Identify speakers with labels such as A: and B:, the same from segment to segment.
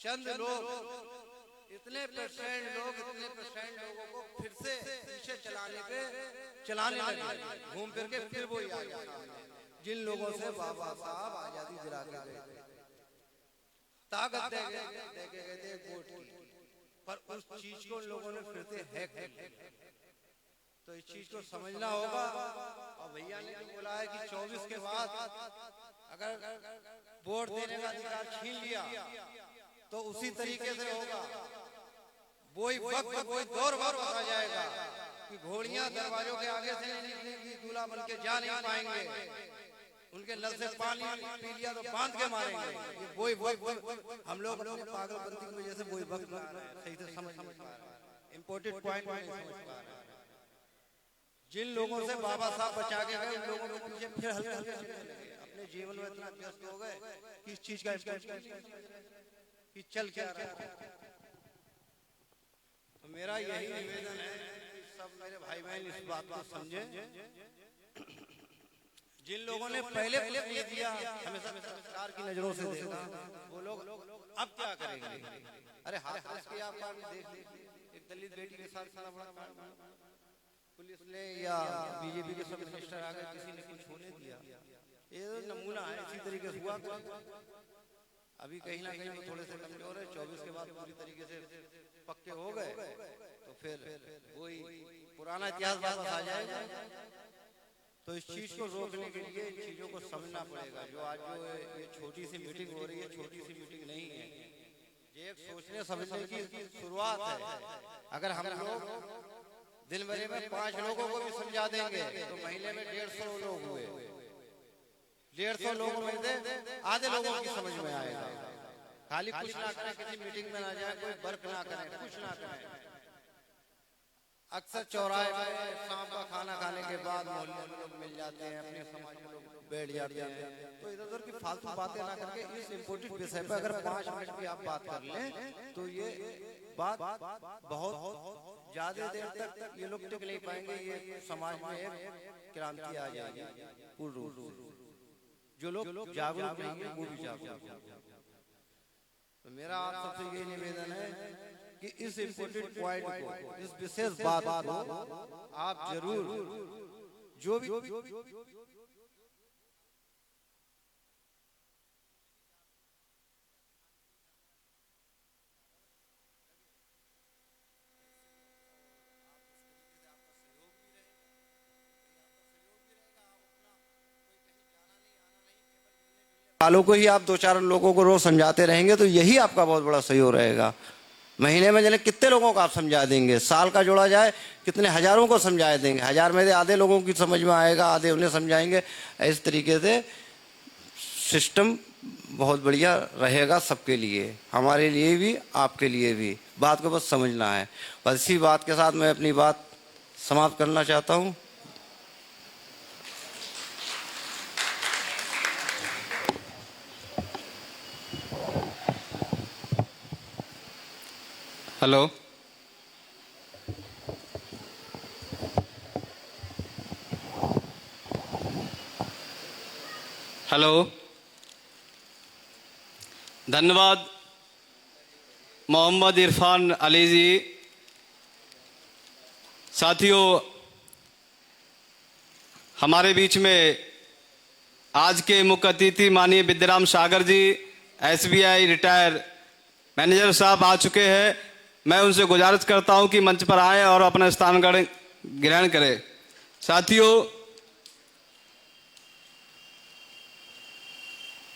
A: चंद लोग, इतने परसेंट लोगों को फिर से पीछे चलाने लगे, घूम फिर के फिर वही आ गया जिन लोगों से बाबा साहब आजादी दिला के गए, ताकत दे के गए थे वोट की, पर उस चीज को उन लोगों ने फिर से हैक कर लिया। तो इस चीज को समझना होगा। और भैया ने जो बोला है कि 24 के बाद अगर वोट देने का अधिकार छीन लिया तो उसी तरीके से होगा, वही वक्त वही दौर वापस आ जाएगा कि घोड़ियां दरवाजों के आगे से नहीं निकलेंगी, दूल्हा बन के जा नहीं पाएंगे, उनके नल से पानी पी लिया तो बांध के मारेंगे। ये वही वक्त हम लोग अपने पागलपंती की वजह से वही वक्त सही से समझ नहीं पा रहे, इम्पोर्टेंट पॉइंट नहीं समझ पा रहे। जिन लोगों से बाबा साहब बचा के गए उन लोगों के पीछे फिर हल्के हल्के चलने लगे, अपने जीवन में इतना व्यस्त हो गए कि इस चीज का कि चल क्या रहा है। तो मेरा यही निवेदन है कि सब मेरे भाई बहन इस बात को समझें। जिन लोगों ने पहले ये दिया हमेशा सरकार की नजरों से देखा, वो लोग अब क्या करेंगे? अरे हाथ के आप देख एक दलित बेटी के साथ सारा बड़ा पुलिस ने या बीजेपी के सब मिनिस्टर आ गए, किसी ने कुछ होने दिया। ये नमूना है, इसी तरीके से हुआ। अभी कहीं ना कहीं वो थोड़े से कमजोर है, 24 के बाद पूरी तरीके से पक्के हो गए तो फिर वही पुराना इतिहास वापस आ जाएगा। तो इस चीज को रोकने के लिए इन चीजों को समझना पड़ेगा। जो आज जो ये छोटी सी मीटिंग हो रही है, छोटी सी मीटिंग नहीं है, ये एक सोचने समझने की शुरुआत है। अगर हम लोग दिन भर में 5 लोगों को भी समझा देंगे तो महीने में 150 लोग हुए, 150 लोगों में से आधे लोगों की समझ में आएगा। खाली कुछ ना करें, किसी मीटिंग में ना जाए, कोई वर्क ना करें, कुछ ना करें। अक्सर चौराहे में शाम का खाना खाने के बाद मोहल्ले में लोग मिल जाते हैं, अपने समाज में लोग बैठ जाते हैं। तो इधर उधर की फालतू बातें ना करके इस इम्पोर्टेंट विषय पर अगर 5 मिनट भी आप बात कर लें तो ये बात बहुत ज्यादा देर तक ये लोग टिक नहीं पाएंगे। ये समाज में एक क्रांति आ जाएगी पूर्ण रूप से। जो लोग जागरूक नहीं है वो भी जागरूक। तो मेरा आप सबसे ये निवेदन है कि इस इम्पोर्टेंट पॉइंट को, इस विशेष बात को आप जरूर जो भी वालों को ही आप 2-4 लोगों को रोज समझाते रहेंगे तो यही आपका बहुत बड़ा सहयोग रहेगा। महीने में जाने कितने लोगों को आप समझा देंगे, साल का जोड़ा जाए कितने हजारों को समझा देंगे। 1000 में से आधे लोगों की समझ में आएगा, आधे उन्हें समझाएंगे। इस तरीके से सिस्टम बहुत बढ़िया रहेगा सबके लिए, हमारे लिए भी आपके लिए भी। बात को बस समझना है। बस इसी बात के साथ मैं अपनी बात समाप्त करना चाहता हूँ।
B: हेलो, हेलो, धन्यवाद मोहम्मद इरफान अली जी। साथियों, हमारे बीच में आज के मुख्य अतिथि माननीय विद्याराम सागर जी, SBI रिटायर मैनेजर साहब आ चुके हैं। मैं उनसे गुजारिश करता हूं कि मंच पर आए और अपना स्थान ग्रहण करें। साथियों,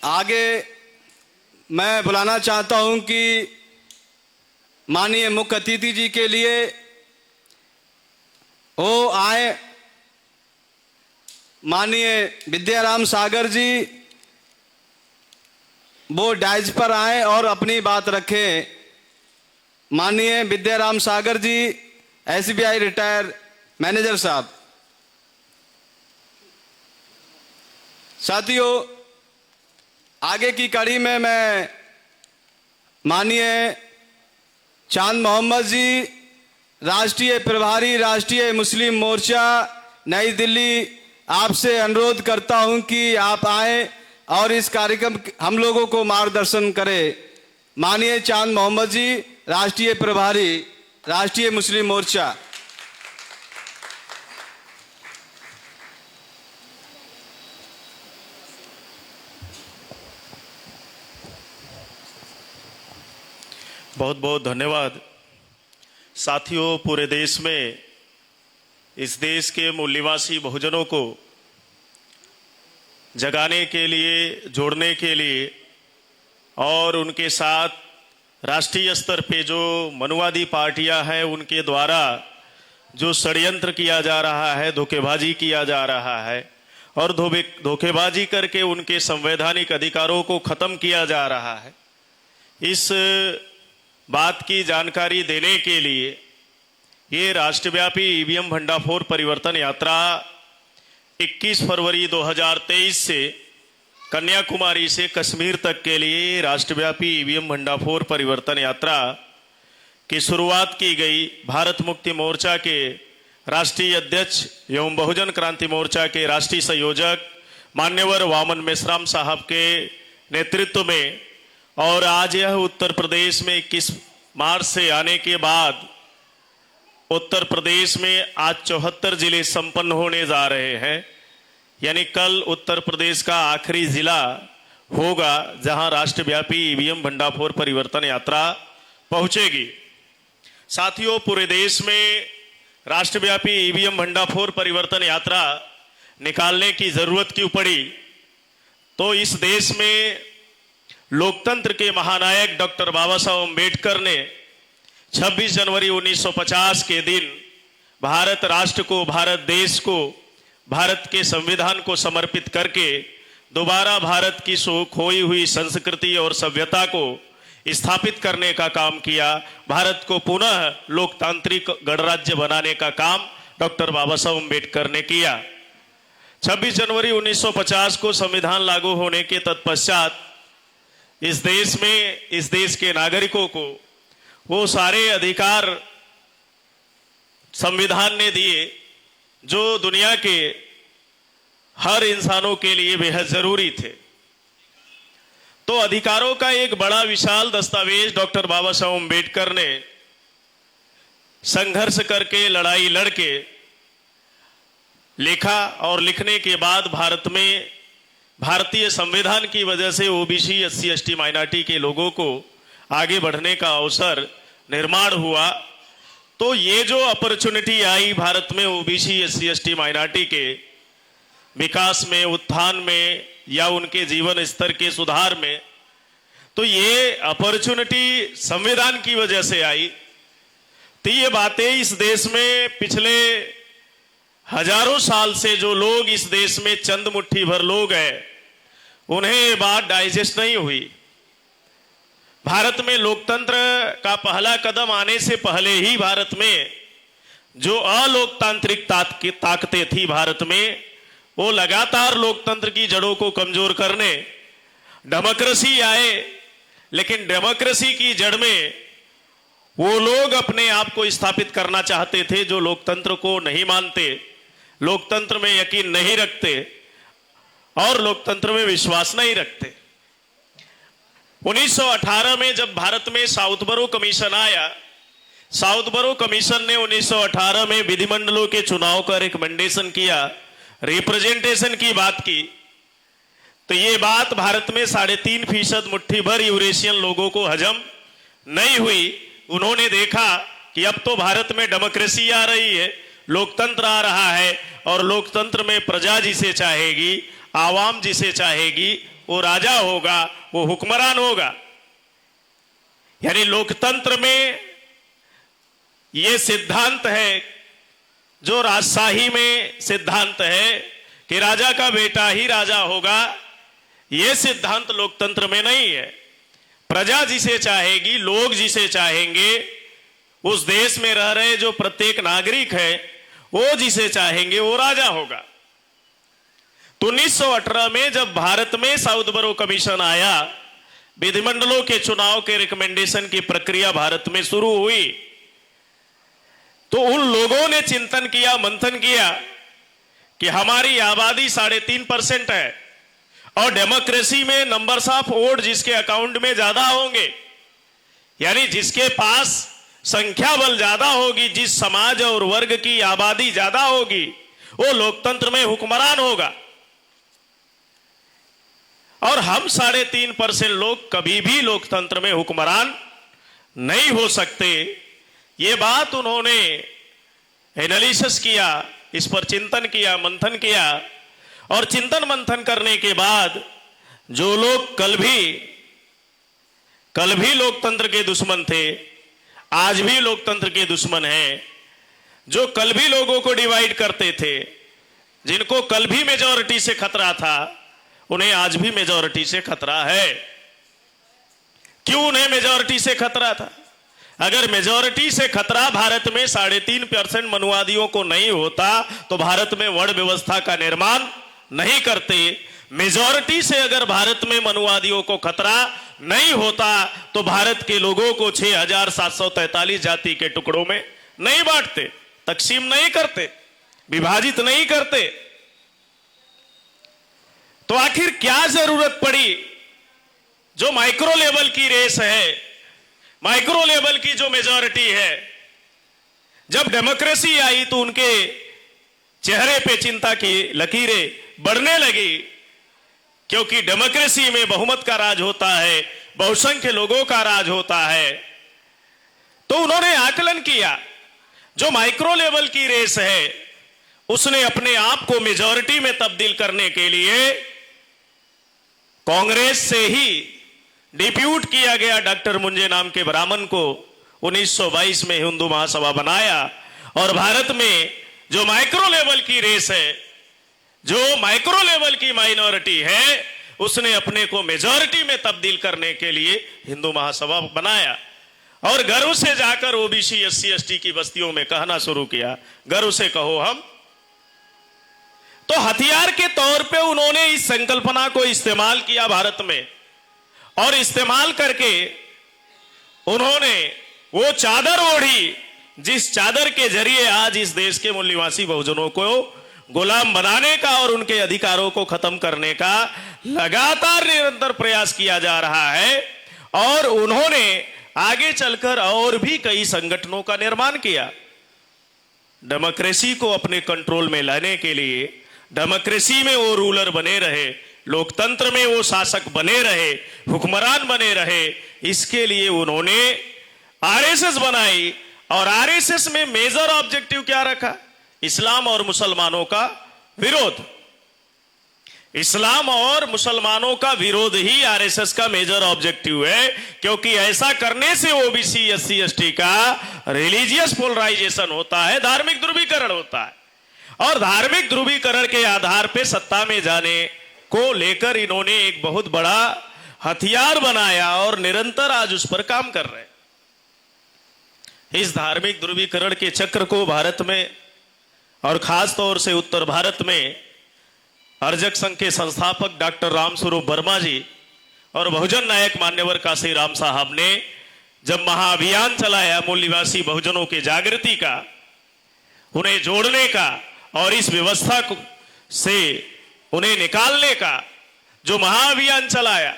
B: आगे मैं बुलाना चाहता हूं कि माननीय मुख्य अतिथि जी के लिए वो आए। माननीय विद्याराम सागर जी वो डाइज पर आए और अपनी बात रखें। माननीय विद्याराम सागर जी, SBI रिटायर मैनेजर साहब। साथियों, आगे की कड़ी में मैं माननीय चांद मोहम्मद जी, राष्ट्रीय प्रभारी राष्ट्रीय मुस्लिम मोर्चा नई दिल्ली, आपसे अनुरोध करता हूं कि आप आए और इस कार्यक्रम हम लोगों को मार्गदर्शन करें। माननीय चांद मोहम्मद जी, राष्ट्रीय प्रभारी, राष्ट्रीय मुस्लिम मोर्चा।
C: बहुत बहुत धन्यवाद। साथियों, पूरे देश में इस देश के मूल निवासी बहुजनों को जगाने के लिए, जोड़ने के लिए और उनके साथ राष्ट्रीय स्तर पे जो मनुवादी पार्टियां हैं उनके द्वारा जो षड्यंत्र किया जा रहा है, धोखेबाजी किया जा रहा है और धोखेबाजी करके उनके संवैधानिक अधिकारों को खत्म किया जा रहा है, इस बात की जानकारी देने के लिए ये राष्ट्रव्यापी ईवीएम भंडाफोड़ परिवर्तन यात्रा 21 फरवरी 2023 से कन्याकुमारी से कश्मीर तक के लिए राष्ट्रव्यापी ईवीएम भंडाफोड़ परिवर्तन यात्रा की शुरुआत की गई। भारत मुक्ति मोर्चा के राष्ट्रीय अध्यक्ष एवं बहुजन क्रांति मोर्चा के राष्ट्रीय संयोजक मान्यवर वामन मेश्राम साहब के नेतृत्व में, और आज यह उत्तर प्रदेश में 21 मार्च से आने के बाद उत्तर प्रदेश में आज 74 जिले संपन्न होने जा रहे हैं। यानी कल उत्तर प्रदेश का आखिरी जिला होगा जहां राष्ट्रव्यापी ईवीएम भंडाफोड़ परिवर्तन यात्रा पहुंचेगी। साथियों, पूरे देश में राष्ट्रव्यापी ईवीएम भंडाफोड़ परिवर्तन यात्रा निकालने की जरूरत क्यों पड़ी? तो इस देश में लोकतंत्र के महानायक डॉक्टर बाबा साहब अम्बेडकर ने 26 जनवरी 1950 के दिन भारत राष्ट्र को, भारत देश को, भारत के संविधान को समर्पित करके दोबारा भारत की खोई हुई संस्कृति और सभ्यता को स्थापित करने का काम किया। भारत को पुनः लोकतांत्रिक गणराज्य बनाने का काम डॉक्टर बाबा साहब अम्बेडकर ने किया। 26 जनवरी 1950 को संविधान लागू होने के तत्पश्चात इस देश में, इस देश के नागरिकों को वो सारे अधिकार संविधान ने दिए जो दुनिया के हर इंसानों के लिए बेहद जरूरी थे। तो अधिकारों का एक बड़ा विशाल दस्तावेज डॉक्टर बाबा साहब अम्बेडकर ने संघर्ष करके, लड़ाई लड़के लिखा और लिखने के बाद भारत में भारतीय संविधान की वजह से ओबीसी, एससी, एसटी, माइनॉरिटी के लोगों को आगे बढ़ने का अवसर निर्माण हुआ। तो ये जो अपॉर्चुनिटी आई भारत में ओबीसी, एससी, एसटी, माइनॉरिटी के विकास में, उत्थान में या उनके जीवन स्तर के सुधार में, तो ये अपॉर्चुनिटी संविधान की वजह से आई। तो ये बातें इस देश में पिछले हजारों साल से जो लोग इस देश में चंद मुट्ठी भर लोग हैं, उन्हें ये बात डाइजेस्ट नहीं हुई। भारत में लोकतंत्र का पहला कदम आने से पहले ही भारत में जो अलोकतांत्रिक ताकतें थी भारत में, वो लगातार लोकतंत्र की जड़ों को कमजोर करने डेमोक्रेसी आए। लेकिन डेमोक्रेसी की जड़ में वो लोग अपने आप को स्थापित करना चाहते थे जो लोकतंत्र को नहीं मानते, लोकतंत्र में यकीन नहीं रखते और लोकतंत्र में विश्वास नहीं रखते। 1918 में जब भारत में साउथबरो कमीशन आया, साउथबरो कमीशन ने 1918 में विधिमंडलों के चुनाव का रिकमेंडेशन किया, रिप्रेजेंटेशन की बात की। तो ये बात भारत में 3.5% मुट्ठी भर यूरेशियन लोगों को हजम नहीं हुई। उन्होंने देखा कि अब तो भारत में डेमोक्रेसी आ रही है, लोकतंत्र आ रहा है और लोकतंत्र में प्रजा जिसे चाहेगी, आवाम जिसे चाहेगी, वो राजा होगा, वो हुक्मरान होगा। यानी लोकतंत्र में ये सिद्धांत है जो राजशाही में सिद्धांत है कि राजा का बेटा ही राजा होगा, ये सिद्धांत लोकतंत्र में नहीं है। प्रजा जिसे चाहेगी, लोग जिसे चाहेंगे, उस देश में रह रहे जो प्रत्येक नागरिक है वो जिसे चाहेंगे वो राजा होगा। तो 1918 में जब भारत में साउथबरो कमीशन आया, विधिमंडलों के चुनाव के रिकमेंडेशन की प्रक्रिया भारत में शुरू हुई, तो उन लोगों ने चिंतन किया, मंथन किया कि हमारी आबादी 3.5% है और डेमोक्रेसी में नंबर्स ऑफ वोट जिसके अकाउंट में ज्यादा होंगे यानी जिसके पास संख्या बल ज्यादा होगी, जिस समाज और वर्ग की आबादी ज्यादा होगी, वो लोकतंत्र में हुक्मरान होगा। और हम 3.5% लोग कभी भी लोकतंत्र में हुक्मरान नहीं हो सकते। ये बात उन्होंने एनालिसिस किया, इस पर चिंतन किया, मंथन किया, और चिंतन मंथन करने के बाद जो लोग कल भी लोकतंत्र के दुश्मन थे, आज भी लोकतंत्र के दुश्मन हैं, जो कल भी लोगों को डिवाइड करते थे, जिनको कल भी मेजॉरिटी से खतरा था, उन्हें आज भी मेजॉरिटी से खतरा है। क्यों उन्हें मेजॉरिटी से खतरा था? अगर मेजॉरिटी से खतरा भारत में 3.5% मनुवादियों को नहीं होता तो भारत में वर्ण व्यवस्था का निर्माण नहीं करते। मेजॉरिटी से अगर भारत में मनुवादियों को खतरा नहीं होता तो भारत के लोगों को 6,743 जाति के टुकड़ों में नहीं बांटते, तकसीम नहीं करते, विभाजित नहीं करते। तो आखिर क्या जरूरत पड़ी? जो माइक्रो लेवल की रेस है, माइक्रो लेवल की जो मेजॉरिटी है, जब डेमोक्रेसी आई तो उनके चेहरे पे चिंता की लकीरें बढ़ने लगी, क्योंकि डेमोक्रेसी में बहुमत का राज होता है, बहुसंख्य लोगों का राज होता है। तो उन्होंने आकलन किया, जो माइक्रो लेवल की रेस है उसने अपने आप को मेजॉरिटी में तब्दील करने के लिए कांग्रेस से ही डिप्यूट किया गया डॉक्टर मुंजे नाम के ब्राह्मण को 1922 में हिंदू महासभा बनाया। और भारत में जो माइक्रो लेवल की रेस है, जो माइक्रो लेवल की माइनॉरिटी है, उसने अपने को मेजॉरिटी में तब्दील करने के लिए हिंदू महासभा बनाया। और गर्व से जाकर ओबीसी SC ST की बस्तियों में कहना शुरू किया, गर्व से कहो हम। तो हथियार के तौर पे उन्होंने इस संकल्पना को इस्तेमाल किया भारत में, और इस्तेमाल करके उन्होंने वो चादर ओढ़ी जिस चादर के जरिए आज इस देश के मूल निवासी बहुजनों को गुलाम बनाने का और उनके अधिकारों को खत्म करने का लगातार निरंतर प्रयास किया जा रहा है। और उन्होंने आगे चलकर और भी कई संगठनों का निर्माण किया, डेमोक्रेसी को अपने कंट्रोल में लाने के लिए। डेमोक्रेसी में वो रूलर बने रहे, लोकतंत्र में वो शासक बने रहे, हुक्मरान बने रहे, इसके लिए उन्होंने आरएसएस बनाई। और आरएसएस में मेजर ऑब्जेक्टिव क्या रखा? इस्लाम और मुसलमानों का विरोध। इस्लाम और मुसलमानों का विरोध ही आरएसएस का मेजर ऑब्जेक्टिव है, क्योंकि ऐसा करने से ओबीसी SC ST का रिलीजियस पोलराइजेशन होता है, धार्मिक ध्रुवीकरण होता है। और धार्मिक ध्रुवीकरण के आधार पर सत्ता में जाने को लेकर इन्होंने एक बहुत बड़ा हथियार बनाया और निरंतर आज उस पर काम कर रहे हैं। इस धार्मिक ध्रुवीकरण के चक्र को भारत में और खास तौर से उत्तर भारत में अर्जक संघ के संस्थापक डॉक्टर रामस्वरूप वर्मा जी और बहुजन नायक मान्यवर काशीराम साहब ने जब महाअभियान चलाया मूल निवासी बहुजनों के जागृति का, उन्हें जोड़ने का और इस व्यवस्था से उन्हें निकालने का जो महाअभियान चलाया,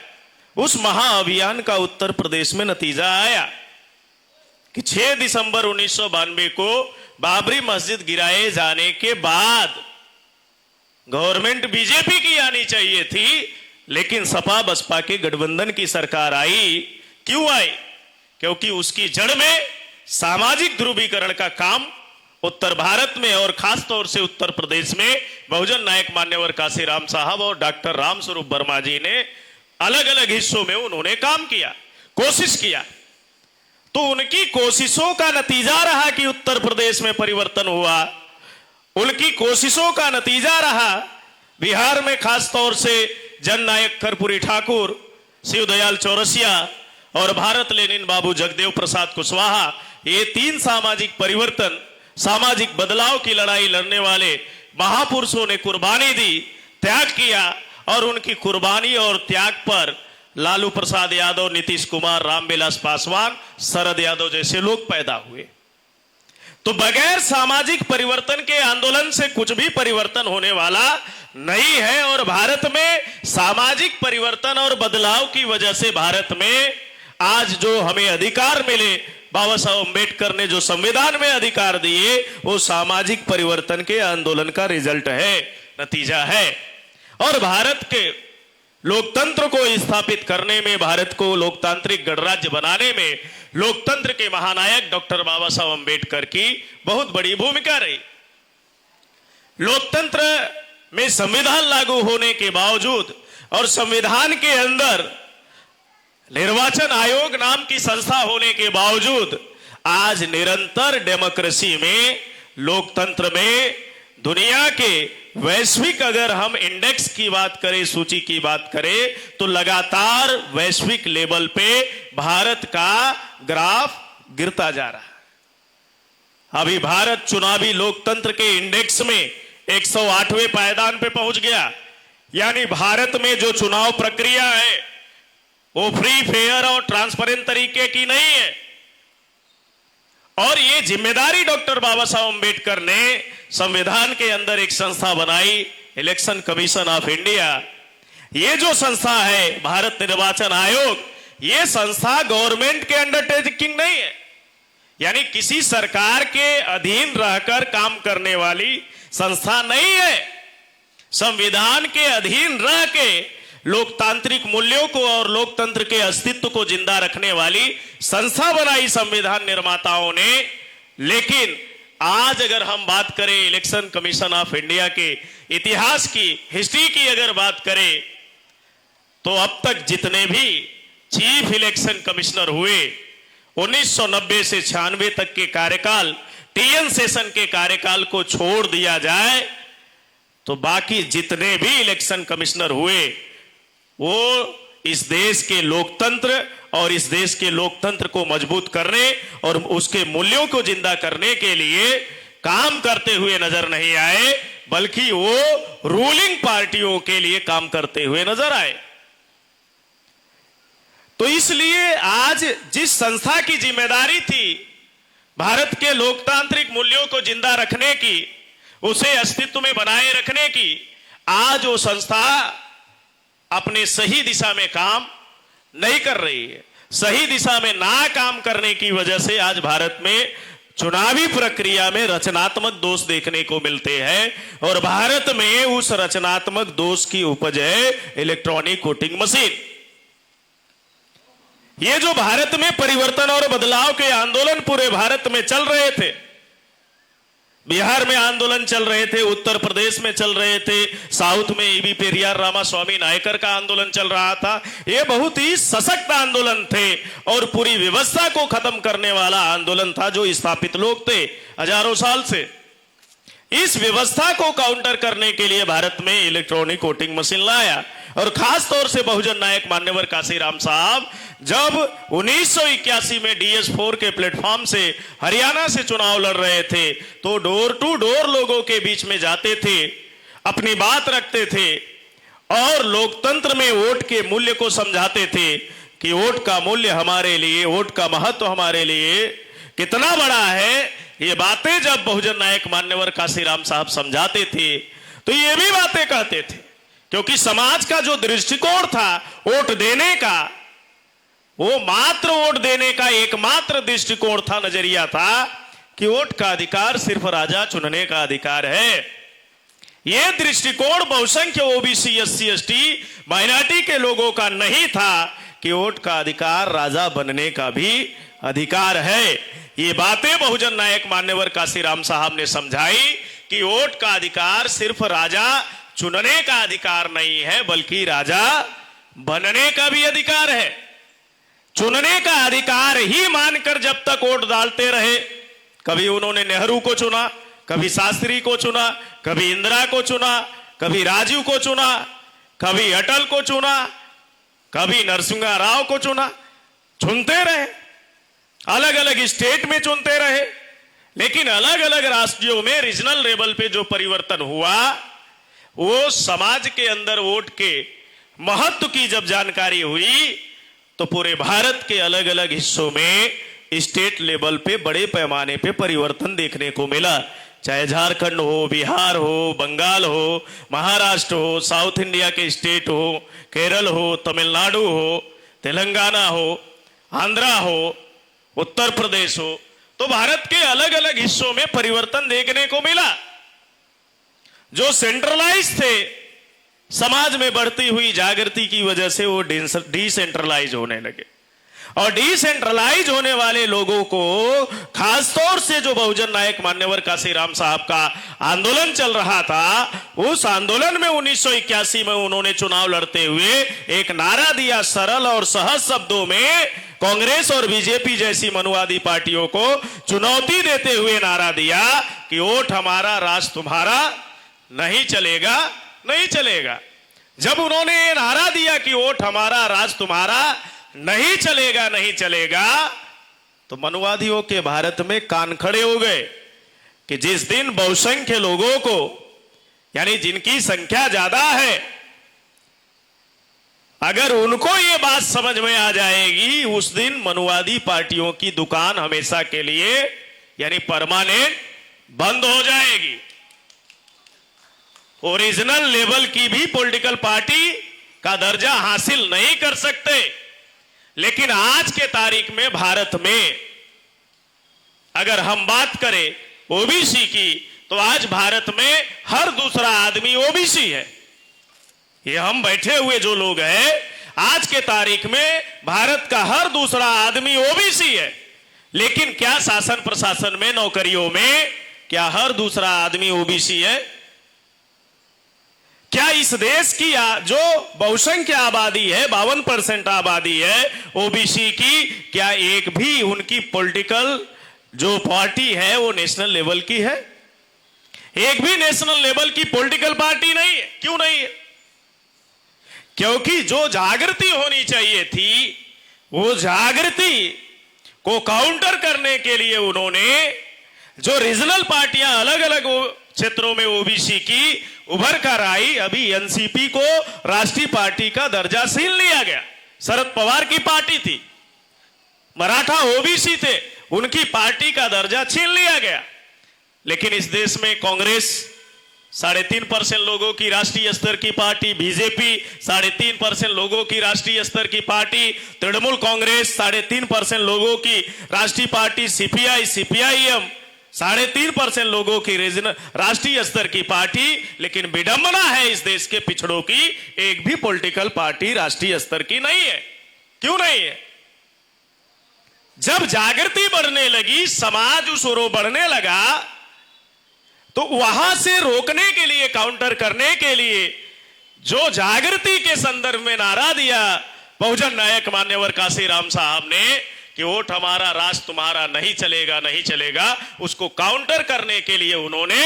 C: उस महाअभियान का उत्तर प्रदेश में नतीजा आया कि 6 दिसंबर 1992 को बाबरी मस्जिद गिराए जाने के बाद गवर्नमेंट बीजेपी की आनी चाहिए थी, लेकिन सपा बसपा के गठबंधन की सरकार आई। क्यों आई? क्योंकि उसकी जड़ में सामाजिक ध्रुवीकरण का काम उत्तर भारत में और खास तौर से उत्तर प्रदेश में बहुजन नायक मान्यवर काशीराम साहब और डॉक्टर रामस्वरूप वर्मा जी ने अलग अलग हिस्सों में उन्होंने काम किया, कोशिश किया। तो उनकी कोशिशों का नतीजा रहा कि उत्तर प्रदेश में परिवर्तन हुआ। उनकी कोशिशों का नतीजा रहा बिहार में खास तौर से जननायक कर्पूरी ठाकुर, शिवदयाल चौरसिया और भारत लेनिन बाबू जगदेव प्रसाद कुशवाहा, ये 3 सामाजिक परिवर्तन, सामाजिक बदलाव की लड़ाई लड़ने वाले महापुरुषों ने कुर्बानी दी, त्याग किया। और उनकी कुर्बानी और त्याग पर लालू प्रसाद यादव, नीतीश कुमार, रामविलास पासवान, शरद यादव जैसे लोग पैदा हुए। तो बगैर सामाजिक परिवर्तन के आंदोलन से कुछ भी परिवर्तन होने वाला नहीं है। और भारत में सामाजिक परिवर्तन और बदलाव की वजह से भारत में आज जो हमें अधिकार मिले, बाबा साहब अम्बेडकर ने जो संविधान में अधिकार दिए, वो सामाजिक परिवर्तन के आंदोलन का रिजल्ट है, नतीजा है। और भारत के लोकतंत्र को स्थापित करने में, भारत को लोकतांत्रिक गणराज्य बनाने में लोकतंत्र के महानायक डॉक्टर बाबा साहब अम्बेडकर की बहुत बड़ी भूमिका रही। लोकतंत्र में संविधान लागू होने के बावजूद और संविधान के अंदर निर्वाचन आयोग नाम की संस्था होने के बावजूद आज निरंतर डेमोक्रेसी में, लोकतंत्र में, दुनिया के वैश्विक अगर हम इंडेक्स की बात करें, सूची की बात करें, तो लगातार वैश्विक लेवल पे भारत का ग्राफ गिरता जा रहा है। अभी भारत चुनावी लोकतंत्र के इंडेक्स में 108वें पायदान पे पहुंच गया। यानी भारत में जो चुनाव प्रक्रिया है वो फ्री, फेयर और ट्रांसपेरेंट तरीके की नहीं है। और ये जिम्मेदारी डॉक्टर बाबा साहब अम्बेडकर ने संविधान के अंदर एक संस्था बनाई, इलेक्शन कमीशन ऑफ इंडिया। ये जो संस्था है भारत निर्वाचन आयोग, ये संस्था गवर्नमेंट के अंडरटेकिंग नहीं है, यानी किसी सरकार के अधीन रहकर काम करने वाली संस्था नहीं है। संविधान के अधीन रह के लोकतांत्रिक मूल्यों को और लोकतंत्र के अस्तित्व को जिंदा रखने वाली संस्था बनाई संविधान निर्माताओं ने। लेकिन आज अगर हम बात करें इलेक्शन कमीशन ऑफ इंडिया के इतिहास की, हिस्ट्री की अगर बात करें, तो अब तक जितने भी चीफ इलेक्शन कमिश्नर हुए 1990 से 96 तक के कार्यकाल, टीएन सेशन के कार्यकाल को छोड़ दिया जाए तो बाकी जितने भी इलेक्शन कमिश्नर हुए वो इस देश के लोकतंत्र और इस देश के लोकतंत्र को मजबूत करने और उसके मूल्यों को जिंदा करने के लिए काम करते हुए नजर नहीं आए, बल्कि वो रूलिंग पार्टियों के लिए काम करते हुए नजर आए। तो इसलिए आज जिस संस्था की जिम्मेदारी थी भारत के लोकतांत्रिक मूल्यों को जिंदा रखने की, उसे अस्तित्व में बनाए रखने की, आज वो संस्था अपने सही दिशा में काम नहीं कर रही है। सही दिशा में ना काम करने की वजह से आज भारत में चुनावी प्रक्रिया में रचनात्मक दोष देखने को मिलते हैं। और भारत में उस रचनात्मक दोष की उपज है इलेक्ट्रॉनिक वोटिंग मशीन। ये जो भारत में परिवर्तन और बदलाव के आंदोलन पूरे भारत में चल रहे थे, बिहार में आंदोलन चल रहे थे, उत्तर प्रदेश में चल रहे थे, साउथ में ईवी पेरियार रामास्वामी नायकर का आंदोलन चल रहा था। ये बहुत ही सशक्त आंदोलन थे और पूरी व्यवस्था को खत्म करने वाला आंदोलन था जो स्थापित लोग थे हजारों साल से। इस व्यवस्था को काउंटर करने के लिए भारत में इलेक्ट्रॉनिक वोटिंग मशीन लाया। और खास तौर से बहुजन नायक मान्यवर काशीराम साहब जब 1981 में DS4 के प्लेटफॉर्म से हरियाणा से चुनाव लड़ रहे थे, तो डोर टू डोर लोगों के बीच में जाते थे, अपनी बात रखते थे और लोकतंत्र में वोट के मूल्य को समझाते थे कि वोट का मूल्य हमारे लिए, वोट का महत्व हमारे लिए कितना बड़ा है। ये बातें जब बहुजन नायक मान्यवर काशीराम साहब समझाते थे तो ये भी बातें कहते थे, क्योंकि समाज का जो दृष्टिकोण था वोट देने का, वो मात्र वोट देने का एकमात्र दृष्टिकोण था, नजरिया था कि वोट का अधिकार सिर्फ राजा चुनने का अधिकार है। यह दृष्टिकोण बहुसंख्य ओबीसी, SC, ST, माइनॉरिटी के लोगों का नहीं था कि वोट का अधिकार राजा बनने का भी अधिकार है। ये बातें बहुजन नायक मान्यवर काशीराम साहब ने समझाई कि वोट का अधिकार सिर्फ राजा चुनने का अधिकार नहीं है, बल्कि राजा बनने का भी अधिकार है। चुनने का अधिकार ही मानकर जब तक वोट डालते रहे, कभी उन्होंने नेहरू को चुना, कभी शास्त्री को चुना, कभी इंदिरा को चुना, कभी राजीव को चुना, कभी अटल को चुना, कभी नरसिंह राव को चुना, चुनते रहे, अलग अलग स्टेट में चुनते रहे। लेकिन अलग अलग राज्यों में रीजनल लेवल पे जो परिवर्तन हुआ, वो समाज के अंदर वोट के महत्व की जब जानकारी हुई तो पूरे भारत के अलग अलग हिस्सों में स्टेट लेवल पे बड़े पैमाने पे परिवर्तन देखने को मिला। चाहे झारखंड हो, बिहार हो, बंगाल हो, महाराष्ट्र हो, साउथ इंडिया के स्टेट हो, केरल हो, तमिलनाडु हो, तेलंगाना हो, आंध्रा हो, उत्तर प्रदेश हो, तो भारत के अलग अलग हिस्सों में परिवर्तन देखने को मिला। जो सेंट्रलाइज थे, समाज में बढ़ती हुई जागृति की वजह से वो डिसेंट्रलाइज होने लगे। और डिसेंट्रलाइज होने वाले लोगों को, खासतौर से जो बहुजन नायक मान्यवर काशीराम साहब का आंदोलन चल रहा था, उस आंदोलन में 1981 में उन्होंने चुनाव लड़ते हुए एक नारा दिया, सरल और सहज शब्दों में कांग्रेस और बीजेपी जैसी मनुवादी पार्टियों को चुनौती देते हुए नारा दिया कि वोट हमारा राज तुम्हारा, नहीं चलेगा, नहीं चलेगा। जब उन्होंने ये नारा दिया कि वोट हमारा राज तुम्हारा, नहीं चलेगा, नहीं चलेगा, तो मनुवादियों के भारत में कान खड़े हो गए कि जिस दिन बहुसंख्य लोगों को, यानी जिनकी संख्या ज्यादा है, अगर उनको ये बात समझ में आ जाएगी, उस दिन मनुवादी पार्टियों की दुकान हमेशा के लिए, यानी परमानेंट, बंद हो जाएगी। ओरिजिनल लेवल की भी पॉलिटिकल पार्टी का दर्जा हासिल नहीं कर सकते। लेकिन आज के तारीख में भारत में अगर हम बात करें ओबीसी की, तो आज भारत में हर दूसरा आदमी ओबीसी है। ये हम बैठे हुए जो लोग हैं, आज के तारीख में भारत का हर दूसरा आदमी ओबीसी है। लेकिन क्या शासन प्रशासन में, नौकरियों में, क्या हर दूसरा आदमी ओबीसी है? क्या इस देश की जो बहुसंख्य आबादी है, 52% आबादी है ओबीसी की, क्या एक भी उनकी पॉलिटिकल जो पार्टी है वो नेशनल लेवल की है? एक भी नेशनल लेवल की पॉलिटिकल पार्टी नहीं है। क्यों नहीं है? क्योंकि जो जागृति होनी चाहिए थी, वो जागृति को काउंटर करने के लिए उन्होंने जो रीजनल पार्टियां अलग अलग क्षेत्रों में ओबीसी की उभर कर आई, अभी एनसीपी को राष्ट्रीय पार्टी का दर्जा छीन लिया गया। शरद पवार की पार्टी थी, मराठा ओबीसी थे, उनकी पार्टी का दर्जा छीन लिया गया। लेकिन इस देश में कांग्रेस 3.5% लोगों की राष्ट्रीय स्तर की पार्टी, बीजेपी 3.5% लोगों की राष्ट्रीय स्तर की पार्टी, तृणमूल कांग्रेस 3.5% लोगों की राष्ट्रीय पार्टी, सीपीआई, सीपीआईएम 3.5% लोगों की राष्ट्रीय स्तर की पार्टी। लेकिन विडंबना है इस देश के पिछड़ों की, एक भी पॉलिटिकल पार्टी राष्ट्रीय स्तर की नहीं है। क्यों नहीं है? जब जागृति बढ़ने लगी, समाज उस ओर बढ़ने लगा, तो वहां से रोकने के लिए, काउंटर करने के लिए जो जागृति के संदर्भ में नारा दिया बहुजन नायक मान्यवर काशीराम साहब ने कि वोट हमारा राज तुम्हारा, नहीं चलेगा, नहीं चलेगा, उसको काउंटर करने के लिए उन्होंने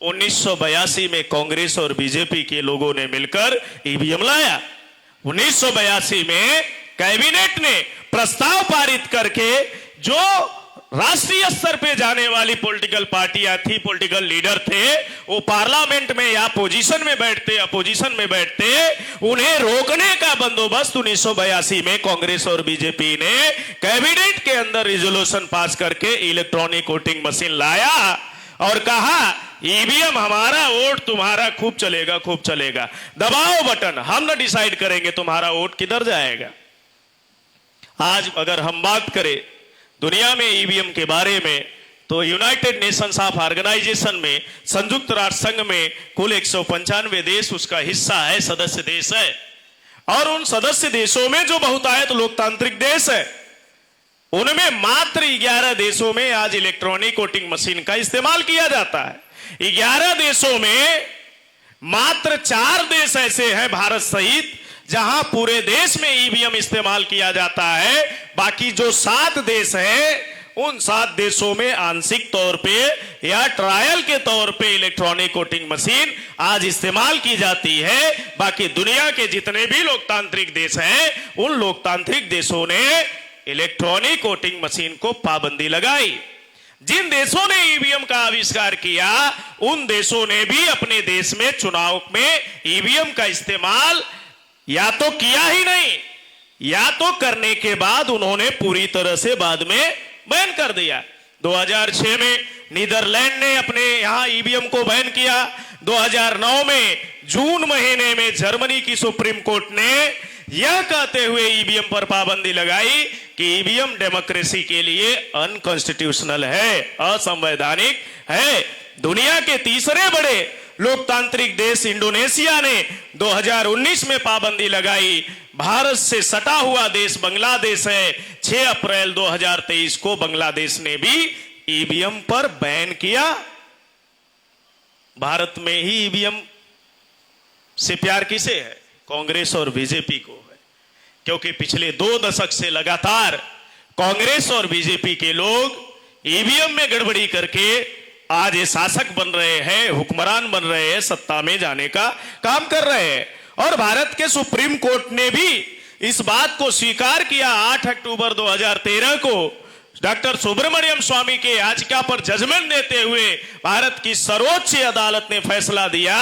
C: 1982 में कांग्रेस और बीजेपी के लोगों ने मिलकर ईवीएम लाया। 1982 में कैबिनेट ने प्रस्ताव पारित करके जो राष्ट्रीय स्तर पे जाने वाली पॉलिटिकल पार्टियां थी, पॉलिटिकल लीडर थे, वो पार्लियामेंट में या पोजीशन में बैठते, अपोजिशन में बैठते, उन्हें रोकने का बंदोबस्त 1982 में कांग्रेस और बीजेपी ने कैबिनेट के अंदर रिजोल्यूशन पास करके इलेक्ट्रॉनिक वोटिंग मशीन लाया और कहा ईवीएम हमारा, वोट तुम्हारा, खूब चलेगा, खूब चलेगा, दबाओ बटन, हम ना डिसाइड करेंगे तुम्हारा वोट किधर जाएगा। आज अगर हम बात करें दुनिया में ईवीएम के बारे में, तो यूनाइटेड नेशंस ऑफ ऑर्गेनाइजेशन में, संयुक्त राष्ट्र संघ में कुल 195 देश उसका हिस्सा है, सदस्य देश है। और उन सदस्य देशों में जो बहुतायत लोकतांत्रिक देश है, उनमें मात्र 11 देशों में आज इलेक्ट्रॉनिक वोटिंग मशीन का इस्तेमाल किया जाता है। 11 देशों में मात्र 4 देश ऐसे हैं, भारत सहित, जहां पूरे देश में ईवीएम इस्तेमाल किया जाता है। बाकी जो 7 देश हैं, उन 7 देशों में आंशिक तौर पे या ट्रायल के तौर पे इलेक्ट्रॉनिक वोटिंग मशीन आज इस्तेमाल की जाती है। बाकी दुनिया के जितने भी लोकतांत्रिक देश हैं, उन लोकतांत्रिक देशों ने इलेक्ट्रॉनिक वोटिंग मशीन को पाबंदी लगाई। जिन देशों ने ईवीएम का आविष्कार किया, उन देशों ने भी अपने देश में चुनाव में ईवीएम का इस्तेमाल या तो किया ही नहीं, या तो करने के बाद उन्होंने पूरी तरह से बाद में बैन कर दिया। 2006 में नीदरलैंड ने अपने यहां ईवीएम को बैन किया। 2009 में जून महीने में जर्मनी की सुप्रीम कोर्ट ने यह कहते हुए ईवीएम पर पाबंदी लगाई कि ईवीएम डेमोक्रेसी के लिए अनकॉन्स्टिट्यूशनल है, असंवैधानिक है। दुनिया के तीसरे बड़े लोकतांत्रिक देश इंडोनेशिया ने 2019 में पाबंदी लगाई। भारत से सटा हुआ देश बांग्लादेश है। 6 अप्रैल 2023 को बांग्लादेश ने भी ईवीएम पर बैन किया। भारत में ही ईवीएम से प्यार किसे है? कांग्रेस और बीजेपी को है, क्योंकि पिछले 2 दशक से लगातार कांग्रेस और बीजेपी के लोग ईवीएम में गड़बड़ी करके आज ये शासक बन रहे हैं, हुक्मरान बन रहे हैं, सत्ता में जाने का काम कर रहे हैं। और भारत के सुप्रीम कोर्ट ने भी इस बात को स्वीकार किया। 8 अक्टूबर 2013 को डॉक्टर सुब्रमण्यम स्वामी के याचिका पर जजमेंट देते हुए भारत की सर्वोच्च अदालत ने फैसला दिया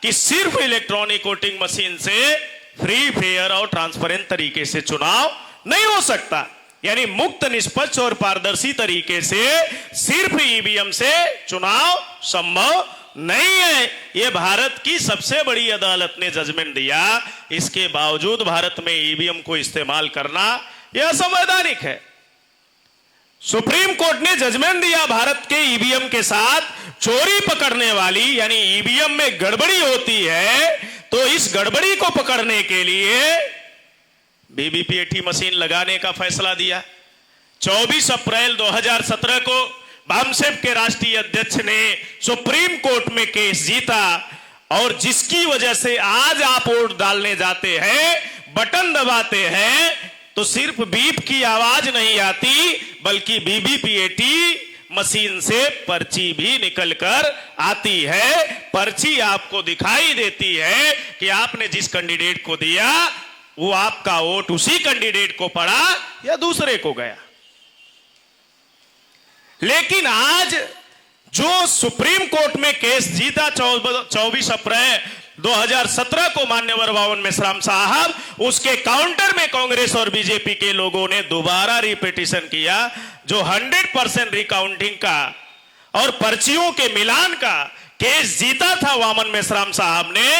C: कि सिर्फ इलेक्ट्रॉनिक वोटिंग मशीन से फ्री, फेयर और ट्रांसपेरेंट तरीके से चुनाव नहीं हो सकता। यानी मुक्त, निष्पक्ष और पारदर्शी तरीके से सिर्फ ईवीएम से चुनाव संभव नहीं है। यह भारत की सबसे बड़ी अदालत ने जजमेंट दिया। इसके बावजूद भारत में ईवीएम को इस्तेमाल करना यह असंवैधानिक है। सुप्रीम कोर्ट ने जजमेंट दिया भारत के ईवीएम के साथ चोरी पकड़ने वाली, यानी ईवीएम में गड़बड़ी होती है तो इस गड़बड़ी को पकड़ने के लिए वीवीपीएटी मशीन लगाने का फैसला दिया। 24 अप्रैल 2017 को बामसेफ के राष्ट्रीय अध्यक्ष ने सुप्रीम कोर्ट में केस जीता और जिसकी वजह से आज आप वोट डालने जाते हैं, बटन दबाते हैं तो सिर्फ बीप की आवाज नहीं आती, बल्कि वीवीपीएटी मशीन से पर्ची भी निकलकर आती है। पर्ची आपको दिखाई देती है कि आपने जिस कैंडिडेट को दिया वो आपका वोट उसी कैंडिडेट को पड़ा या दूसरे को गया। लेकिन आज जो सुप्रीम कोर्ट में केस जीता 24 अप्रैल 2017 को मान्यवर बावन मेश्राम साहब, उसके काउंटर में कांग्रेस और बीजेपी के लोगों ने दोबारा रिपिटिशन किया। जो 100% रिकाउंटिंग का और पर्चियों के मिलान का केस जीता था वामन मेश्राम साहब ने,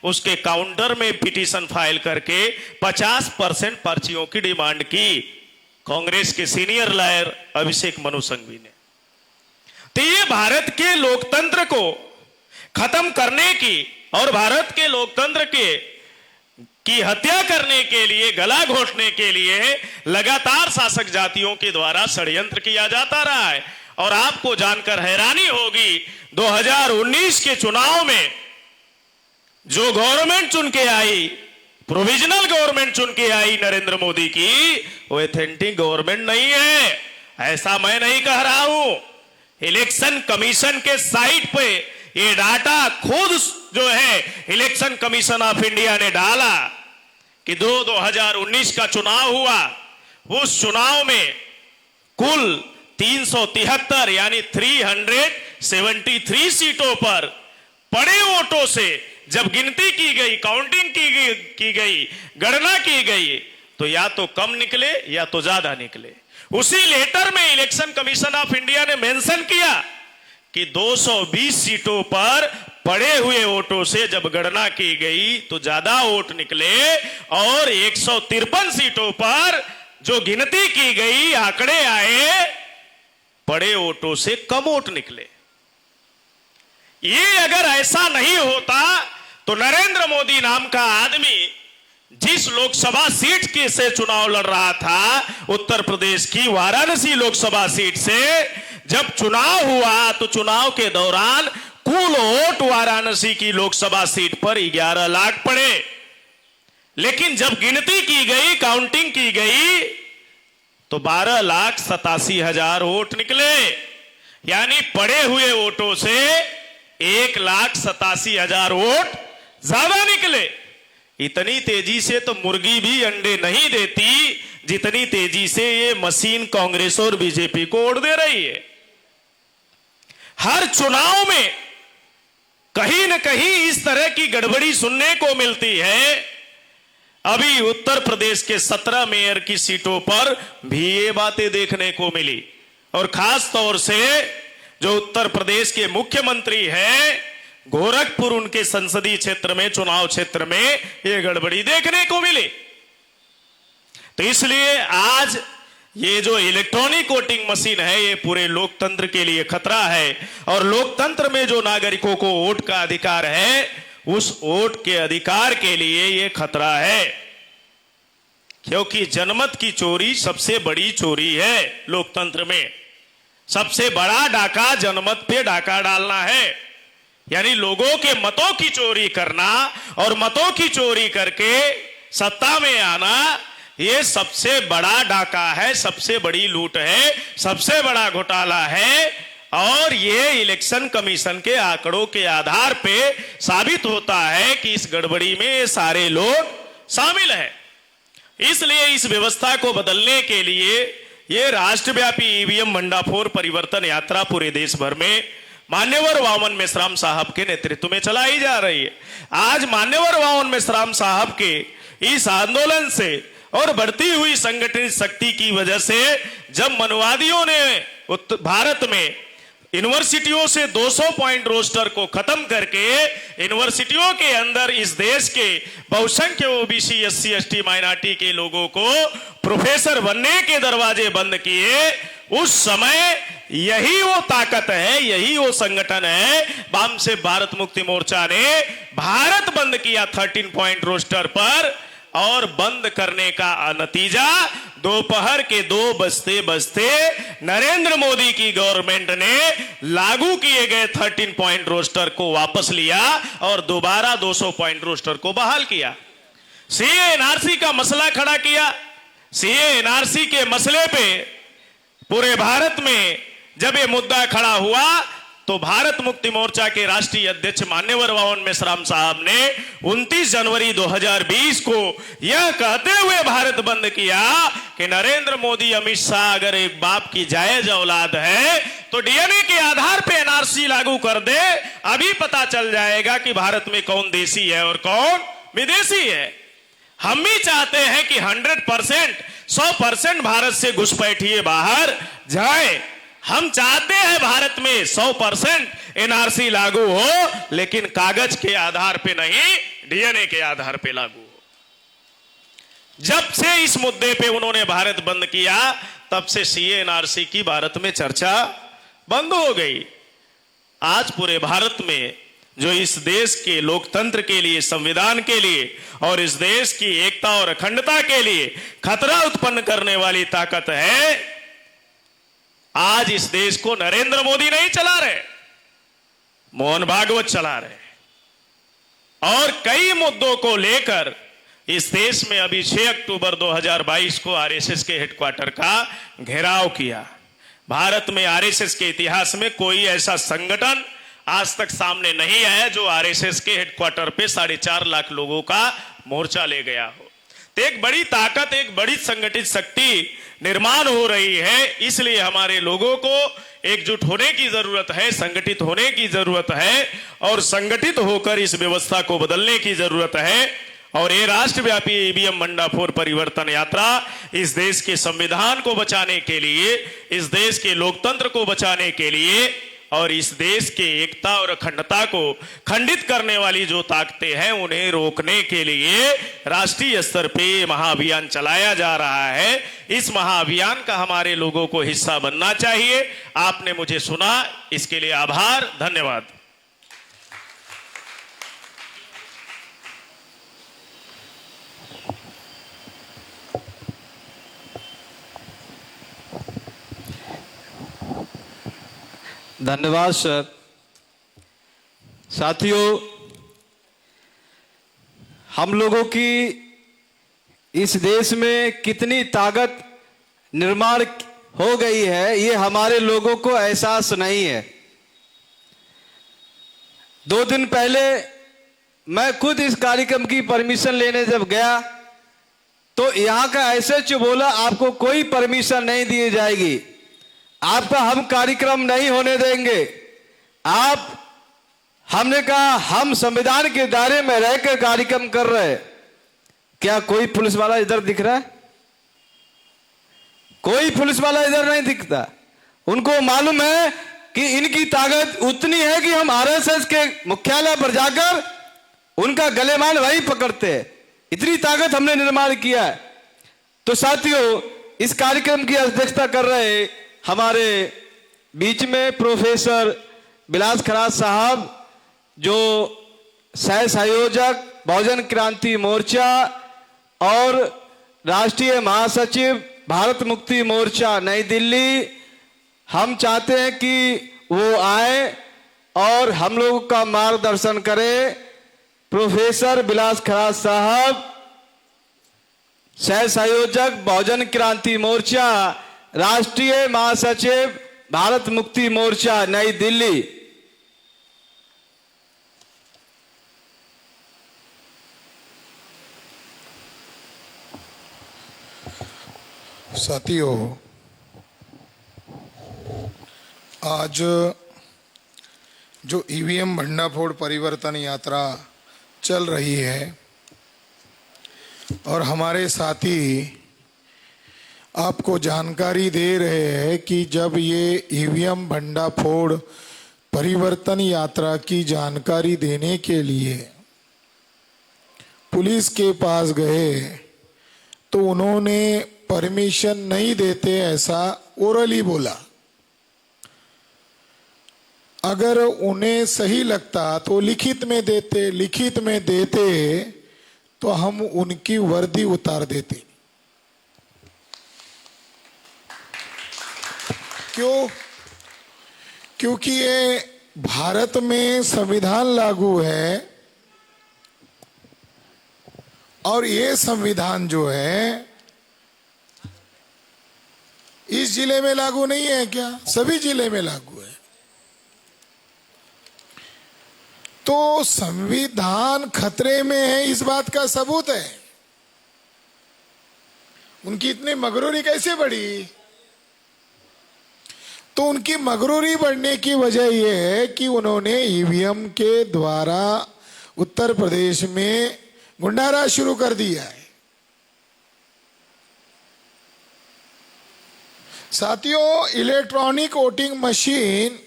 C: उसके काउंटर में पिटीशन फाइल करके 50% पर्चियों की डिमांड की कांग्रेस के सीनियर लॉयर अभिषेक मनु संघवी ने। तो ये भारत के लोकतंत्र को खत्म करने की और भारत के लोकतंत्र की हत्या करने के लिए, गला घोटने के लिए लगातार शासक जातियों के द्वारा षड्यंत्र किया जाता रहा है। और आपको जानकर हैरानी होगी, 2019 के चुनाव में जो गवर्नमेंट चुन के आई, प्रोविजनल गवर्नमेंट चुन के आई नरेंद्र मोदी की, वो ऑथेंटिक गवर्नमेंट नहीं है। ऐसा मैं नहीं कह रहा हूं। इलेक्शन कमीशन के साइट पे ये डाटा खुद जो है इलेक्शन कमीशन ऑफ इंडिया ने डाला कि 2019 का चुनाव हुआ, उस चुनाव में कुल 373 यानी 373 सीटों पर पड़े वोटों से जब गिनती की गई, काउंटिंग की गई, गणना की गई, तो या तो कम निकले या तो ज्यादा निकले। उसी लेटर में इलेक्शन कमीशन ऑफ इंडिया ने मेंशन किया कि 220 सीटों पर पड़े हुए वोटों से जब गणना की गई तो ज्यादा वोट निकले और 153 सीटों पर जो गिनती की गई, आंकड़े आए, पड़े वोटों से कम वोट निकले। ये अगर ऐसा नहीं होता तो नरेंद्र मोदी नाम का आदमी जिस लोकसभा सीट के से चुनाव लड़ रहा था, उत्तर प्रदेश की वाराणसी लोकसभा सीट से जब चुनाव हुआ तो चुनाव के दौरान कुल वोट वाराणसी की लोकसभा सीट पर 11 लाख पड़े। लेकिन जब गिनती की गई, काउंटिंग की गई तो 12,87,000 वोट निकले। यानी पड़े हुए वोटों से 1,87,000 वोट ज्यादा निकले। इतनी तेजी से तो मुर्गी भी अंडे नहीं देती जितनी तेजी से ये मशीन कांग्रेस और बीजेपी को वोट दे रही है। हर चुनाव में कहीं न कहीं इस तरह की गड़बड़ी सुनने को मिलती है। अभी उत्तर प्रदेश के 17 मेयर की सीटों पर भी ये बातें देखने को मिली और खास तौर से जो उत्तर प्रदेश के मुख्यमंत्री हैं, गोरखपुर उनके संसदीय क्षेत्र में, चुनाव क्षेत्र में ये गड़बड़ी देखने को मिली। तो इसलिए आज ये जो इलेक्ट्रॉनिक वोटिंग मशीन है ये पूरे लोकतंत्र के लिए खतरा है, और लोकतंत्र में जो नागरिकों को वोट का अधिकार है उस वोट के अधिकार के लिए ये खतरा है, क्योंकि जनमत की चोरी सबसे बड़ी चोरी है लोकतंत्र में। सबसे बड़ा डाका जनमत पे डाका डालना है, यानी लोगों के मतों की चोरी करना और मतों की चोरी करके सत्ता में आना, ये सबसे बड़ा डाका है, सबसे बड़ी लूट है, सबसे बड़ा घोटाला है। और ये इलेक्शन कमीशन के आंकड़ों के आधार पे साबित होता है कि इस गड़बड़ी में ये सारे लोग शामिल हैं। इसलिए इस व्यवस्था को बदलने के लिए ये राष्ट्रव्यापी ईवीएम भंडाफोड़ परिवर्तन यात्रा पूरे देश भर में मान्यवर वामन मेश्राम साहब के नेतृत्व में चलाई जा रही है। आज मान्यवर वामन मेश्राम साहब के इस आंदोलन से और बढ़ती हुई संगठित शक्ति की वजह से, जब मनुवादियों ने भारत में यूनिवर्सिटियों से 200 पॉइंट रोस्टर को खत्म करके यूनिवर्सिटियों के अंदर इस देश के बहुसंख्य ओबीसी एससी एसटी माइनॉरिटी के लोगों को प्रोफेसर बनने के दरवाजे बंद किए, उस समय यही वो ताकत है, यही वो संगठन है, वाम से भारत मुक्ति मोर्चा ने भारत बंद किया 13 पॉइंट रोस्टर पर। और बंद करने का नतीजा दोपहर के 2 बजते बजते नरेंद्र मोदी की गवर्नमेंट ने लागू किए गए 13 पॉइंट रोस्टर को वापस लिया और दोबारा 200 पॉइंट रोस्टर को बहाल किया। सीए एनआरसी का मसला खड़ा किया। सीए एनआरसी के मसले पे पूरे भारत में जब ये मुद्दा खड़ा हुआ तो भारत मुक्ति मोर्चा के राष्ट्रीय अध्यक्ष मान्यवर वामन मेश्राम साहब ने 29 जनवरी 2020 को यह कहते हुए भारत बंद किया कि नरेंद्र मोदी अमित शाह अगर एक बाप की जायज औलाद है तो डीएनए के आधार पे एनआरसी लागू कर दे, अभी पता चल जाएगा कि भारत में कौन देसी है और कौन विदेशी है। हम भी चाहते हैं कि 100% भारत से घुसपैठिए बाहर जाए। हम चाहते हैं भारत में 100% एनआरसी लागू हो, लेकिन कागज के आधार पे नहीं, डीएनए के आधार पे लागू हो। जब से इस मुद्दे पे उन्होंने भारत बंद किया, तब से सीए एनआरसी की भारत में चर्चा बंद हो गई। आज पूरे भारत में जो इस देश के लोकतंत्र के लिए, संविधान के लिए और इस देश की एकता और अखंडता के लिए खतरा उत्पन्न करने वाली ताकत है, आज इस देश को नरेंद्र मोदी नहीं चला रहे, मोहन भागवत चला रहे। और कई मुद्दों को लेकर इस देश में अभी 6 अक्टूबर 2022 को आरएसएस के हेडक्वार्टर का घेराव किया। भारत में आरएसएस के इतिहास में कोई ऐसा संगठन आज तक सामने नहीं आया जो आरएसएस के हेडक्वार्टर पे 4.5 लाख लोगों का मोर्चा ले गया हो। तो एक बड़ी ताकत, एक बड़ी संगठित शक्ति निर्माण हो रही है। इसलिए हमारे लोगों को एकजुट होने की जरूरत है, संगठित होने की जरूरत है और संगठित होकर इस व्यवस्था को बदलने की जरूरत है। और ये राष्ट्रव्यापी ईवीएम भंडाफोड़ परिवर्तन यात्रा इस देश के संविधान को बचाने के लिए, इस देश के लोकतंत्र को बचाने के लिए और इस देश के एकता और अखंडता को खंडित करने वाली जो ताकतें हैं उन्हें रोकने के लिए राष्ट्रीय स्तर पे महाअभियान चलाया जा रहा है। इस महाअभियान का हमारे लोगों को हिस्सा बनना चाहिए। आपने मुझे सुना, इसके लिए आभार, धन्यवाद।
B: धन्यवाद सर। साथियों, हम लोगों की इस देश में कितनी ताकत निर्माण हो गई है ये हमारे लोगों को एहसास नहीं है। 2 दिन पहले मैं खुद इस कार्यक्रम की परमिशन लेने जब गया तो यहाँ का एसएचओ बोला आपको कोई परमिशन नहीं दी जाएगी, आपका हम कार्यक्रम नहीं होने देंगे। हमने कहा हम संविधान के दायरे में रहकर कार्यक्रम कर रहे हैं। क्या कोई पुलिस वाला इधर दिख रहा है? कोई पुलिस वाला इधर नहीं दिखता। उनको मालूम है कि इनकी ताकत उतनी है कि हम आरएसएस के मुख्यालय पर जाकर उनका गलेमान वहीं पकड़ते हैं। इतनी ताकत हमने निर्माण किया है। तो साथियों, इस कार्यक्रम की अध्यक्षता कर रहे हमारे बीच में प्रोफेसर बिलास खराज साहब, जो सह संयोजक बहुजन क्रांति मोर्चा और राष्ट्रीय महासचिव भारत मुक्ति मोर्चा नई दिल्ली। हम चाहते हैं कि वो आए और हम लोगों का मार्गदर्शन करें। प्रोफेसर बिलास खराज साहब, सह संयोजक बहुजन क्रांति मोर्चा, राष्ट्रीय महासचिव भारत मुक्ति मोर्चा नई दिल्ली।
D: साथियों, आज जो ईवीएम भंडाफोड़ परिवर्तन यात्रा चल रही है और हमारे साथी आपको जानकारी दे रहे हैं कि जब ये ईवीएम भंडाफोड़ परिवर्तन यात्रा की जानकारी देने के लिए पुलिस के पास गए तो उन्होंने परमिशन नहीं देते ऐसा ओरली बोला। अगर उन्हें सही लगता तो लिखित में देते, लिखित में देते तो हम उनकी वर्दी उतार देते। क्यों? क्योंकि ये भारत में संविधान लागू है और ये संविधान जो है इस जिले में लागू नहीं है क्या? सभी जिले में लागू है। तो संविधान खतरे में है, इस बात का सबूत है। उनकी इतनी मगरूरी कैसे बढ़ी? तो उनकी मगरूरी बढ़ने की वजह यह है कि उन्होंने ईवीएम के द्वारा उत्तर प्रदेश में गुंडाराज शुरू कर दिया है। साथियों, इलेक्ट्रॉनिक वोटिंग मशीन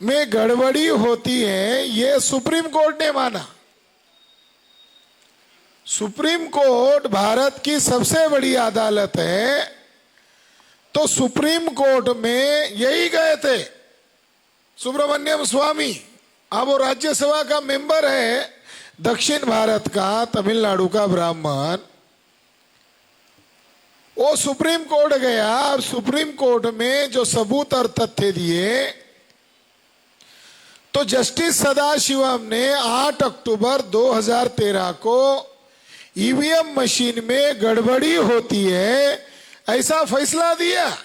D: में गड़बड़ी होती है, ये सुप्रीम कोर्ट ने माना। सुप्रीम कोर्ट भारत की सबसे बड़ी अदालत है, तो सुप्रीम कोर्ट में यही गए थे सुब्रमण्यम स्वामी। अब वो राज्यसभा का मेंबर है, दक्षिण भारत का, तमिलनाडु का ब्राह्मण। वो सुप्रीम कोर्ट गया और सुप्रीम कोर्ट में जो सबूत और तथ्य दिए तो जस्टिस सदाशिवम ने 8 अक्टूबर 2013 को ईवीएम मशीन में गड़बड़ी होती है ऐसा फैसला दिया।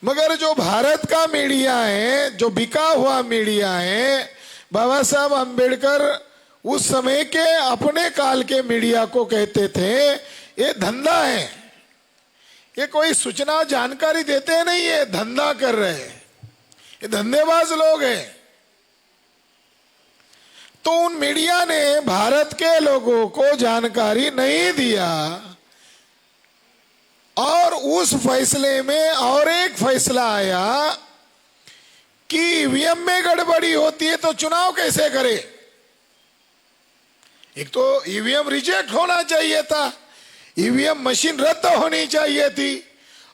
D: मगर जो भारत का मीडिया है, जो बिका हुआ मीडिया है, बाबा साहब अंबेडकर उस समय के अपने काल के मीडिया को कहते थे ये धंधा है, ये कोई सूचना जानकारी देते नहीं है, धंधा कर रहे हैं, ये धंधेबाज लोग हैं। तो उन मीडिया ने भारत के लोगों को जानकारी नहीं दिया और उस फैसले में और एक फैसला आया कि ईवीएम में गड़बड़ी होती है तो चुनाव कैसे करे। एक तो ईवीएम रिजेक्ट होना चाहिए था, ईवीएम मशीन रद्द होनी चाहिए थी,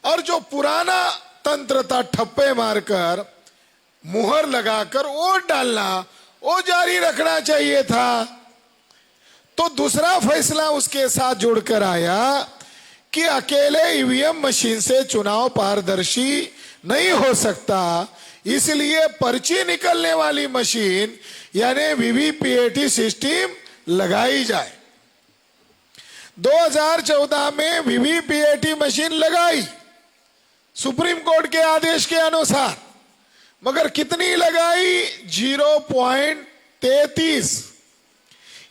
D: और जो पुराना तंत्र था ठप्पे मारकर मुहर लगाकर वोट डालना वो जारी रखना चाहिए था। तो दूसरा फैसला उसके साथ जोड़कर आया कि अकेले ईवीएम मशीन से चुनाव पारदर्शी नहीं हो सकता, इसलिए पर्ची निकलने वाली मशीन यानी वीवीपीएटी सिस्टम लगाई जाए। 2014 में वीवीपीएटी मशीन लगाई सुप्रीम कोर्ट के आदेश के अनुसार, मगर कितनी लगाई? 0.33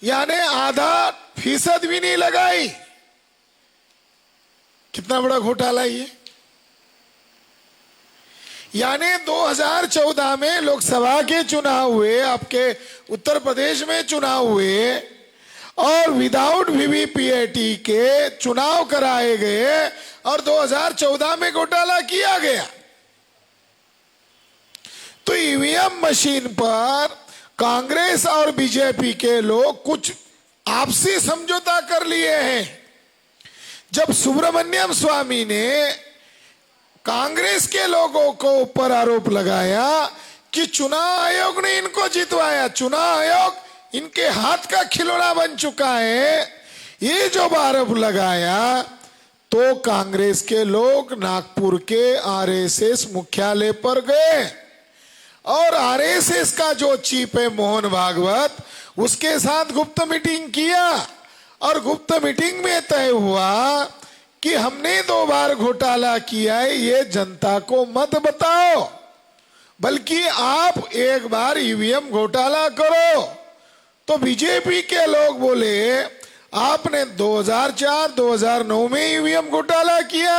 D: यानी ½ भी नहीं लगाई। कितना बड़ा घोटाला ये। यानी 2014 में लोकसभा के चुनाव हुए, आपके उत्तर प्रदेश में चुनाव हुए और विदाउट वीवीपीएटी के चुनाव कराए गए और 2014 में घोटाला किया गया। तो ईवीएम मशीन पर कांग्रेस और बीजेपी के लोग कुछ आपसी समझौता कर लिए हैं। जब सुब्रमण्यम स्वामी ने कांग्रेस के लोगों को ऊपर आरोप लगाया कि चुनाव आयोग ने इनको जितवाया, चुनाव आयोग इनके हाथ का खिलौना बन चुका है, ये जो आरोप लगाया, तो कांग्रेस के लोग नागपुर के आरएसएस मुख्यालय पर गए और आरएसएस का जो चीफ है मोहन भागवत, उसके साथ गुप्त मीटिंग किया और गुप्त मीटिंग में तय हुआ कि हमने 2 बार घोटाला किया है, ये जनता को मत बताओ, बल्कि आप एक बार ईवीएम घोटाला करो। तो बीजेपी के लोग बोले आपने 2004, 2009 में ईवीएम घोटाला किया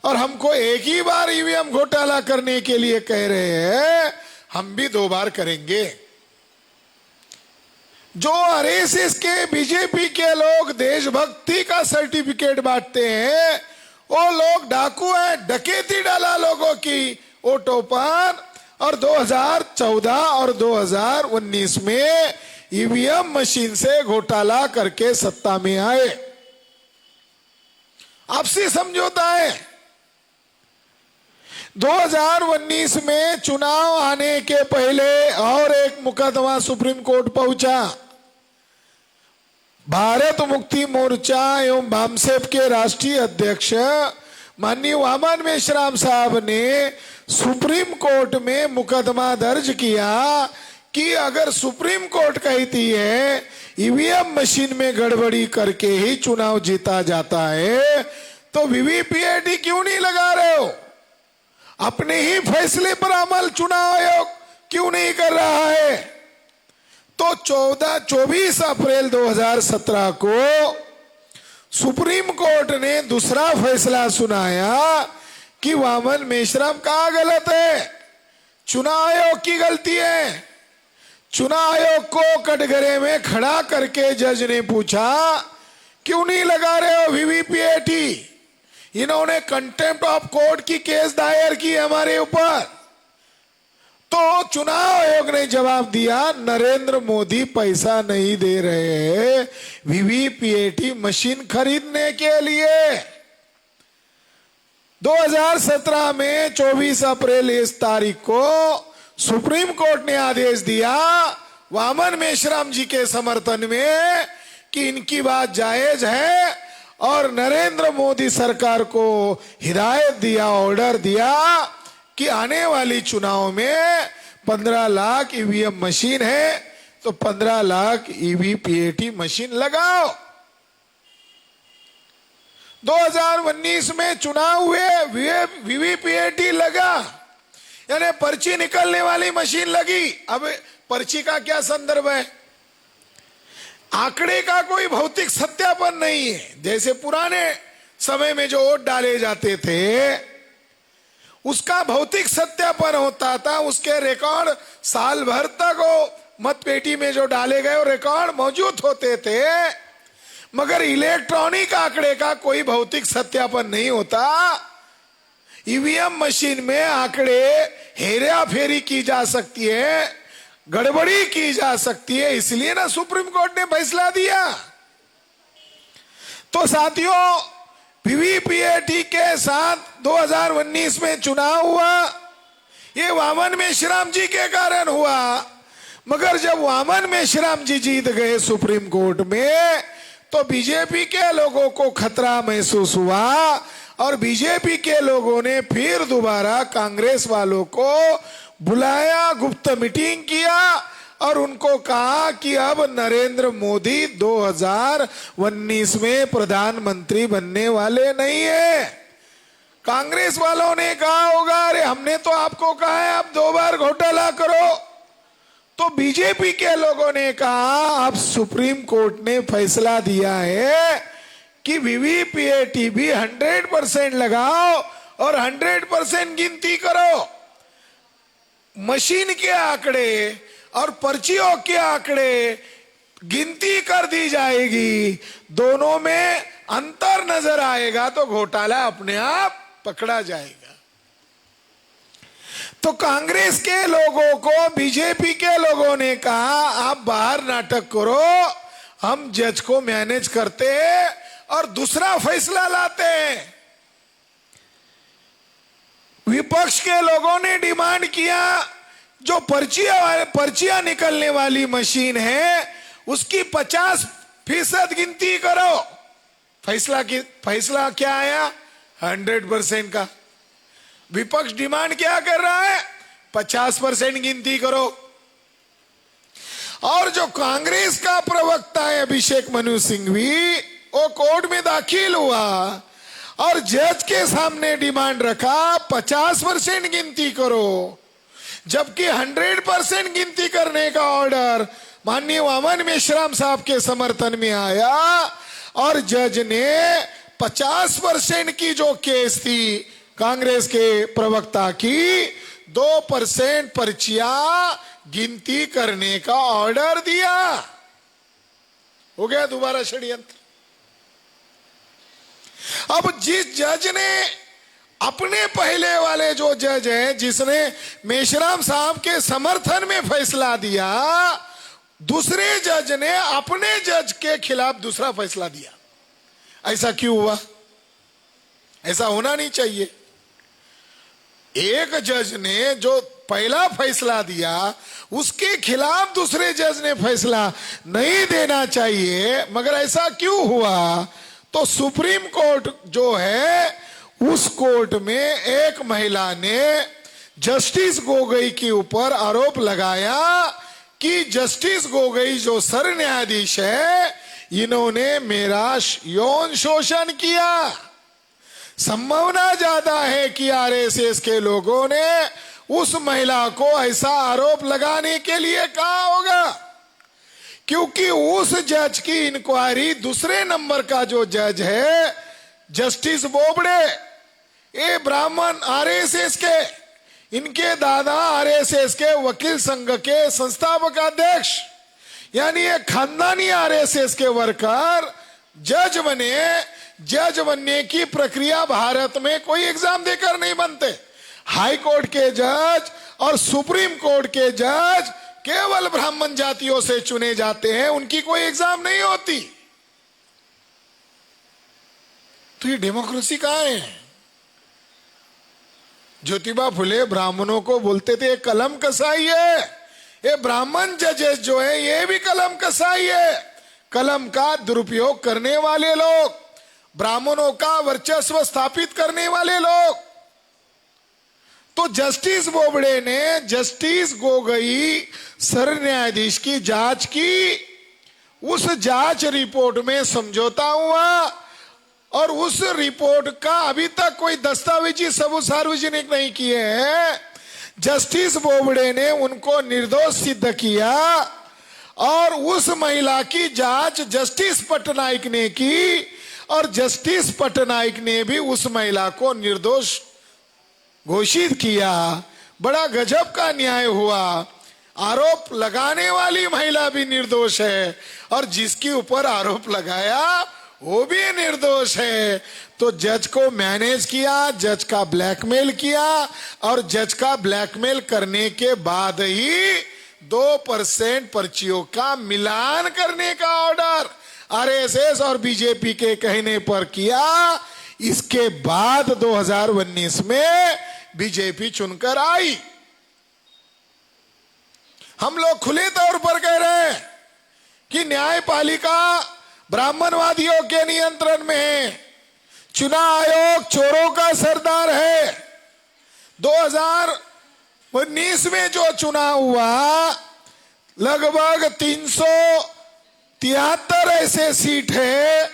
D: और हमको एक ही बार ईवीएम घोटाला करने के लिए कह रहे हैं, हम भी 2 बार करेंगे। जो आरएसएस के बीजेपी के लोग देशभक्ति का सर्टिफिकेट बांटते हैं, वो लोग डाकू हैं, डकैती डाला लोगों की ऑटो पर, और 2014 और 2019 में ईवीएम मशीन से घोटाला करके सत्ता में आए। आपसी समझौता है। 2019 में चुनाव आने के पहले और एक मुकदमा सुप्रीम कोर्ट पहुंचा। भारत मुक्ति मोर्चा एवं भामसेप के राष्ट्रीय अध्यक्ष माननीय वामन मेश्राम साहब ने सुप्रीम कोर्ट में मुकदमा दर्ज किया कि अगर सुप्रीम कोर्ट कहती है ईवीएम मशीन में गड़बड़ी करके ही चुनाव जीता जाता है, तो वीवीपीएटी क्यों नहीं लगा रहे हो? अपने ही फैसले पर अमल चुनाव आयोग क्यों नहीं कर रहा है? तो 24 अप्रैल 2017 को सुप्रीम कोर्ट ने दूसरा फैसला सुनाया कि वामन मेश्राम कहाँ गलत है, चुनाव आयोग की गलती है। चुनाव आयोग को कटघरे में खड़ा करके जज ने पूछा क्यों नहीं लगा रहे हो वीवीपीएटी? इन्होंने कंटेम्प्ट ऑफ कोर्ट की केस दायर की हमारे ऊपर। तो चुनाव आयोग ने जवाब दिया नरेंद्र मोदी पैसा नहीं दे रहे वीवीपीएटी मशीन खरीदने के लिए। 2017 में 24 अप्रैल इस तारीख को सुप्रीम कोर्ट ने आदेश दिया वामन मेश्राम जी के समर्थन में कि इनकी बात जायज है, और नरेंद्र मोदी सरकार को हिदायत दिया, ऑर्डर दिया कि आने वाली चुनाव में 15 लाख ईवीएम मशीन है तो 15 लाख ईवीपीएटी मशीन लगाओ। 2019 में चुनाव हुए, वीवीपीएटी लगा, यानी पर्ची निकलने वाली मशीन लगी। अब पर्ची का क्या संदर्भ है? आंकड़े का कोई भौतिक सत्यापन नहीं है। जैसे पुराने समय में जो वोट डाले जाते थे उसका भौतिक सत्यापन होता था, उसके रिकॉर्ड साल भर तक वो मतपेटी में जो डाले गए वो रिकॉर्ड मौजूद होते थे, मगर इलेक्ट्रॉनिक आंकड़े का कोई भौतिक सत्यापन नहीं होता। ईवीएम मशीन में आंकड़े हेरा फेरी की जा सकती है, गड़बड़ी की जा सकती है, इसलिए ना सुप्रीम कोर्ट ने फैसला दिया। तो साथियों, वीवीपीएटी के साथ 2019 में चुनाव हुआ, ये वामन मेश्राम जी के कारण हुआ, मगर जब वामन मेश्राम जी जीत गए सुप्रीम कोर्ट में तो बीजेपी के लोगों को खतरा महसूस हुआ और बीजेपी के लोगों ने फिर दोबारा कांग्रेस वालों को बुलाया, गुप्त मीटिंग किया और उनको कहा कि अब नरेंद्र मोदी 2019 में प्रधानमंत्री बनने वाले नहीं है। कांग्रेस वालों ने कहा होगा अरे हमने तो आपको कहा है आप 2 बार घोटाला करो। तो बीजेपी के लोगों ने कहा अब सुप्रीम कोर्ट ने फैसला दिया है कि वीवीपीएटी भी 100% लगाओ और 100% गिनती करो। मशीन के आंकड़े और पर्चियों के आंकड़े गिनती कर दी जाएगी, दोनों में अंतर नजर आएगा तो घोटाला अपने आप पकड़ा जाएगा। तो कांग्रेस के लोगों को बीजेपी के लोगों ने कहा आप बाहर नाटक करो, हम जज को मैनेज करते हैं और दूसरा फैसला लाते हैं। विपक्ष के लोगों ने डिमांड किया जो पर्चियां निकलने वाली मशीन है उसकी 50% गिनती करो। फैसला क्या आया? 100% का। विपक्ष डिमांड क्या कर रहा है? 50% गिनती करो। और जो कांग्रेस का प्रवक्ता है अभिषेक मनु सिंघवी, वो कोर्ट में दाखिल हुआ और जज के सामने डिमांड रखा 50% गिनती करो, जबकि 100% गिनती करने का ऑर्डर माननीय वामन मेश्राम साहब के समर्थन में आया और जज ने 50% की जो केस थी कांग्रेस के प्रवक्ता की 2% पर्चियां गिनती करने का ऑर्डर दिया। हो गया दोबारा षड्यंत्र। अब जिस जज ने अपने पहले वाले जो जज हैं जिसने मेश्राम साहब के समर्थन में फैसला दिया, दूसरे जज ने अपने जज के खिलाफ दूसरा फैसला दिया। ऐसा क्यों हुआ? ऐसा होना नहीं चाहिए। एक जज ने जो पहला फैसला दिया उसके खिलाफ दूसरे जज ने फैसला नहीं देना चाहिए, मगर ऐसा क्यों हुआ? तो सुप्रीम कोर्ट जो है उस कोर्ट में एक महिला ने जस्टिस गोगोई के ऊपर आरोप लगाया कि जस्टिस गोगोई जो सर न्यायाधीश है इन्होंने मेरा यौन शोषण किया। संभावना ज्यादा है कि आरएसएस के लोगों ने उस महिला को ऐसा आरोप लगाने के लिए कहा होगा, क्योंकि उस जज की इंक्वायरी दूसरे नंबर का जो जज है जस्टिस बोबड़े, ये ब्राह्मण आरएसएस के, इनके दादा आरएसएस के वकील संघ के संस्थापक अध्यक्ष, यानी एक खानदानी आरएसएस के वर्कर जज बने। जज बनने की प्रक्रिया भारत में कोई एग्जाम देकर नहीं बनते। हाई कोर्ट के जज और सुप्रीम कोर्ट के जज केवल ब्राह्मण जातियों से चुने जाते हैं, उनकी कोई एग्जाम नहीं होती। तो ये डेमोक्रेसी कहां है? ज्योतिबा फुले ब्राह्मणों को बोलते थे कलम कसाई है। ये ब्राह्मण जजेस जो है ये भी कलम कसाई है। कलम का दुरुपयोग करने वाले लोग, ब्राह्मणों का वर्चस्व स्थापित करने वाले लोग। तो जस्टिस बोबड़े ने जस्टिस गोगोई सर न्यायाधीश की जांच की। उस जांच रिपोर्ट में समझौता हुआ और उस रिपोर्ट का अभी तक कोई दस्तावेजी सबूत सार्वजनिक नहीं किए हैं। जस्टिस बोबड़े ने उनको निर्दोष सिद्ध किया और उस महिला की जांच जस्टिस पटनायक ने की और जस्टिस पटनायक ने भी उस महिला को निर्दोष घोषित किया। बड़ा गजब का न्याय हुआ। आरोप लगाने वाली महिला भी निर्दोष है और जिसके ऊपर आरोप लगाया वो भी निर्दोष है। तो जज को मैनेज किया, जज का ब्लैकमेल किया और जज का ब्लैकमेल करने के बाद ही 2% पर्चियों का मिलान करने का ऑर्डर आरएसएस और बीजेपी के कहने पर किया। इसके बाद 2019 में बीजेपी चुनकर आई। हम लोग खुले तौर पर कह रहे हैं कि न्यायपालिका ब्राह्मणवादियों के नियंत्रण में है। चुनाव आयोग चोरों का सरदार है। 2019 में जो चुनाव हुआ लगभग 373 ऐसे सीट है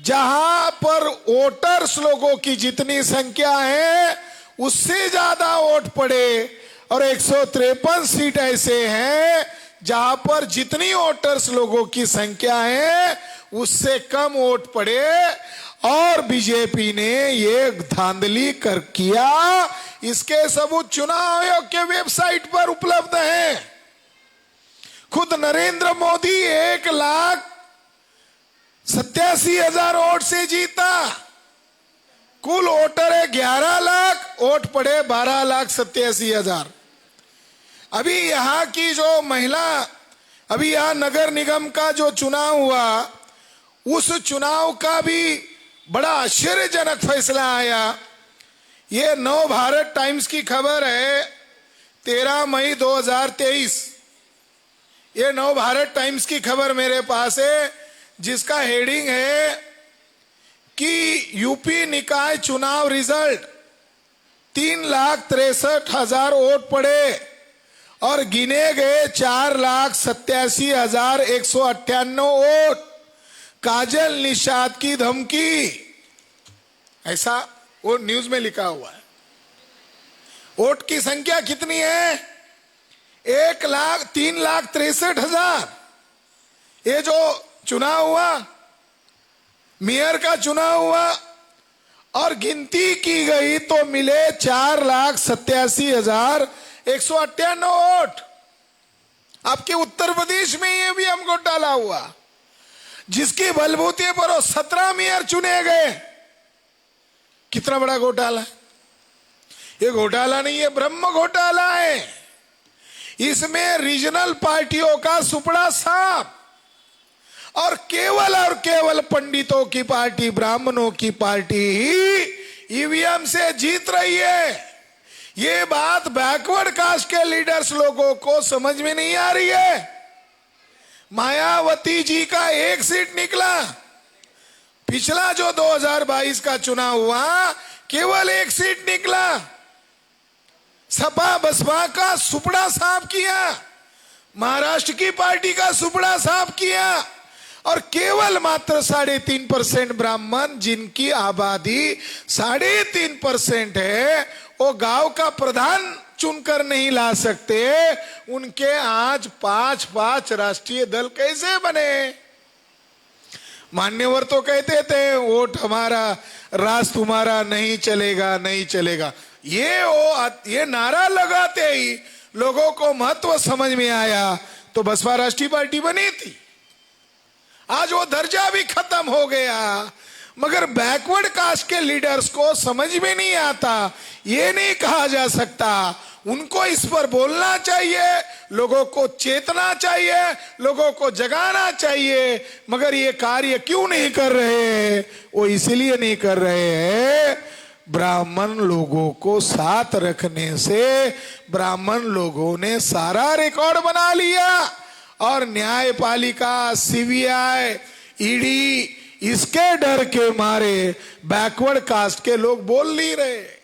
D: जहां पर वोटर्स लोगों की जितनी संख्या है उससे ज्यादा वोट पड़े और 153 सीट ऐसे हैं जहां पर जितनी वोटर्स लोगों की संख्या है उससे कम वोट पड़े और बीजेपी ने ये धांधली कर किया। इसके सबूत चुनाव आयोग के वेबसाइट पर उपलब्ध हैं। खुद नरेंद्र मोदी 1,87,000 वोट से जीता। कुल वोटर है 11 लाख, वोट पड़े 12,87,000। अभी यहां की जो महिला अभी यहां नगर निगम का जो चुनाव हुआ, उस चुनाव का भी बड़ा आश्चर्यजनक फैसला आया। ये नव भारत टाइम्स की खबर है, 13 मई 2023। ये नव भारत टाइम्स की खबर मेरे पास है, जिसका हेडिंग है कि यूपी निकाय चुनाव रिजल्ट 3,63,000 वोट पड़े और गिने गए 4,87,198 वोट। काजल निषाद की धमकी, ऐसा वो न्यूज में लिखा हुआ है। वोट की संख्या कितनी है? 3,63,000। ये जो चुनाव हुआ, मेयर का चुनाव हुआ, और गिनती की गई तो मिले 4,87,198 वोट। आपके उत्तर प्रदेश में ये भी हम घोटाला हुआ, जिसकी बलबूते पर वो 17 मेयर चुने गए। कितना बड़ा घोटाला है! ये घोटाला नहीं है, ब्रह्म घोटाला है। इसमें रीजनल पार्टियों का सुपड़ा साफ और केवल पंडितों की पार्टी, ब्राह्मणों की पार्टी ही ईवीएम से जीत रही है। ये बात बैकवर्ड कास्ट के लीडर्स लोगों को समझ में नहीं आ रही है। मायावती जी का 1 सीट निकला। पिछला जो 2022 का चुनाव हुआ, केवल 1 सीट निकला। सपा बसपा का सुपड़ा साफ किया, महाराष्ट्र की पार्टी का सुपड़ा साफ किया, और केवल मात्र 3.5% ब्राह्मण, जिनकी आबादी 3.5% है, वो गांव का प्रधान चुनकर नहीं ला सकते। उनके आज 5 राष्ट्रीय दल कैसे बने? मान्यवर तो कहते थे वोट हमारा, राज तुम्हारा, नहीं चलेगा, नहीं चलेगा। ये नारा लगाते ही लोगों को महत्व समझ में आया, तो बसपा राष्ट्रीय पार्टी बनी थी। आज वो दर्जा भी खत्म हो गया, मगर बैकवर्ड कास्ट के लीडर्स को समझ में नहीं आता। ये नहीं कहा जा सकता, उनको इस पर बोलना चाहिए, लोगों को चेतना चाहिए, लोगों को जगाना चाहिए, मगर ये कार्य क्यों नहीं कर रहे हैं? वो इसलिए नहीं कर रहे हैं, ब्राह्मण लोगों को साथ रखने से ब्राह्मण लोगों ने सारा रिकॉर्ड बना लिया, और न्यायपालिका, सीबीआई, ईडी, इसके डर के मारे बैकवर्ड कास्ट के लोग बोल नहीं रहे।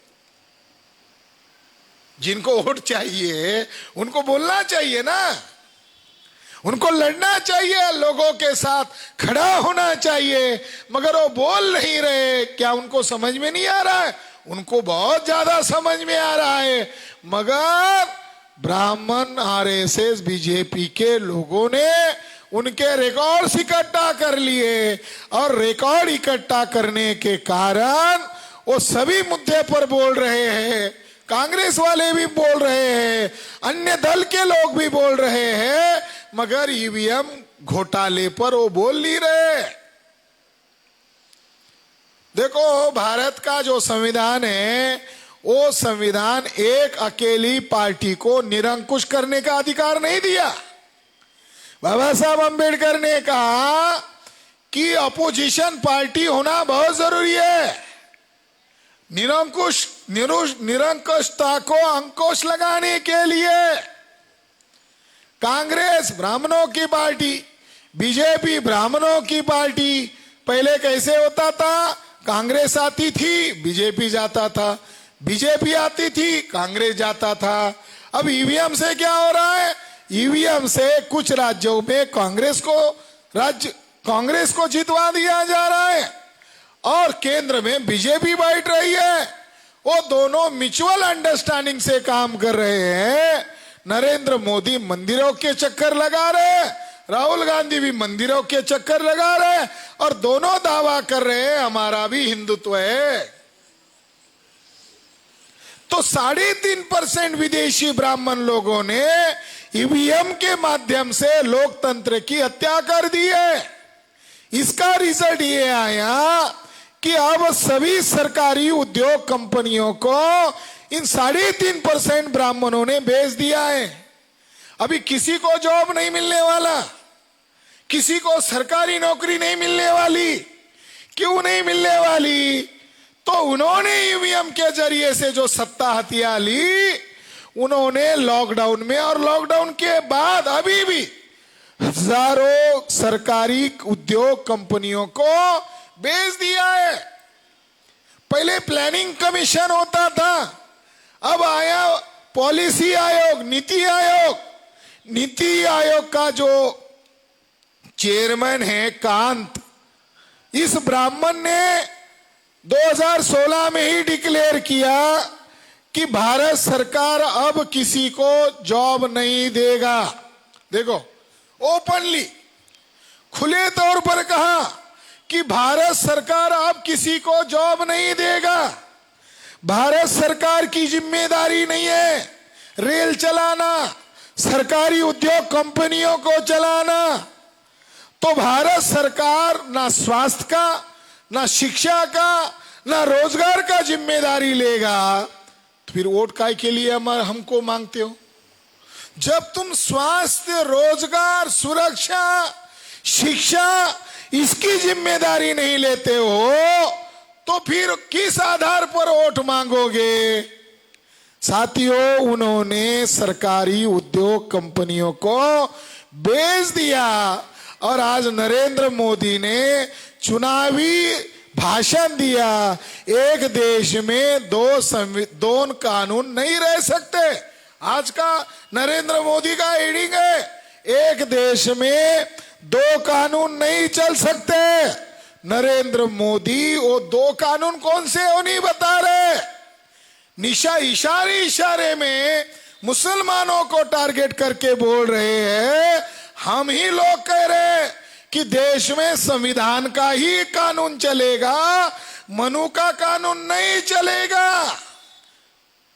D: जिनको वोट चाहिए उनको बोलना चाहिए ना, उनको लड़ना चाहिए, लोगों के साथ खड़ा होना चाहिए, मगर वो बोल नहीं रहे। क्या उनको समझ में नहीं आ रहा है? उनको बहुत ज्यादा समझ में आ रहा है, मगर ब्राह्मण, आरएसएस, बीजेपी के लोगों ने उनके रिकॉर्ड्स इकट्ठा कर लिए, और रिकॉर्ड इकट्ठा करने के कारण वो सभी मुद्दे पर बोल रहे हैं। कांग्रेस वाले भी बोल रहे हैं, अन्य दल के लोग भी बोल रहे हैं, मगर ईवीएम घोटाले पर वो बोल नहीं रहे। देखो, भारत का जो संविधान है, वो संविधान एक अकेली पार्टी को निरंकुश करने का अधिकार नहीं दिया। बाबा साहब अम्बेडकर ने कहा कि अपोजिशन पार्टी होना बहुत जरूरी है। निरंकुशता को अंकुश लगाने के लिए कांग्रेस ब्राह्मणों की पार्टी, बीजेपी ब्राह्मणों की पार्टी। पहले कैसे होता था? कांग्रेस आती थी, बीजेपी जाता था, बीजेपी आती थी, कांग्रेस जाता था। अब ईवीएम से क्या हो रहा है? ईवीएम से कुछ राज्यों में कांग्रेस को जितवा दिया जा रहा है, और केंद्र में बीजेपी बैठ रही है। वो दोनों म्यूचुअल अंडरस्टैंडिंग से काम कर रहे हैं। नरेंद्र मोदी मंदिरों के चक्कर लगा रहे हैं, राहुल गांधी भी मंदिरों के चक्कर लगा रहे हैं, और दोनों दावा कर रहे हैं हमारा भी हिंदुत्व है। तो 3.5% विदेशी ब्राह्मण लोगों ने ईवीएम के माध्यम से लोकतंत्र की हत्या कर दी है। इसका रिजल्ट ये आया कि अब सभी सरकारी उद्योग कंपनियों को इन 3.5% ब्राह्मणों ने बेच दिया है। अभी किसी को जॉब नहीं मिलने वाला, किसी को सरकारी नौकरी नहीं मिलने वाली। क्यों नहीं मिलने वाली? तो उन्होंने ईवीएम के जरिए से जो सत्ता हथिया ली, उन्होंने लॉकडाउन में और लॉकडाउन के बाद अभी भी हजारों सरकारी उद्योग कंपनियों को बेच दिया है। पहले प्लानिंग कमीशन होता था, अब आया पॉलिसी आयोग, नीति आयोग। नीति आयोग का जो चेयरमैन है कांत, इस ब्राह्मण ने 2016 में ही डिक्लेयर किया कि भारत सरकार अब किसी को जॉब नहीं देगा। देखो, ओपनली खुले तौर पर कहा कि भारत सरकार अब किसी को जॉब नहीं देगा। भारत सरकार की जिम्मेदारी नहीं है रेल चलाना, सरकारी उद्योग कंपनियों को चलाना। तो भारत सरकार ना स्वास्थ्य का, ना शिक्षा का, ना रोजगार का जिम्मेदारी लेगा। तो फिर वोट काय के लिए हमको मांगते हो? जब तुम स्वास्थ्य, रोजगार, सुरक्षा, शिक्षा इसकी जिम्मेदारी नहीं लेते हो, तो फिर किस आधार पर वोट मांगोगे? साथियों, उन्होंने सरकारी उद्योग कंपनियों को बेच दिया और आज नरेंद्र मोदी ने चुनावी भाषण दिया, एक देश में दो कानून नहीं रह सकते। आज का नरेंद्र मोदी का हेडिंग है, एक देश में दो कानून नहीं चल सकते। नरेंद्र मोदी वो दो कानून कौन से हो नहीं बता रहे। इशारे में मुसलमानों को टारगेट करके बोल रहे हैं। हम ही लोग कह रहे हैं कि देश में संविधान का ही कानून चलेगा, मनु का कानून नहीं चलेगा।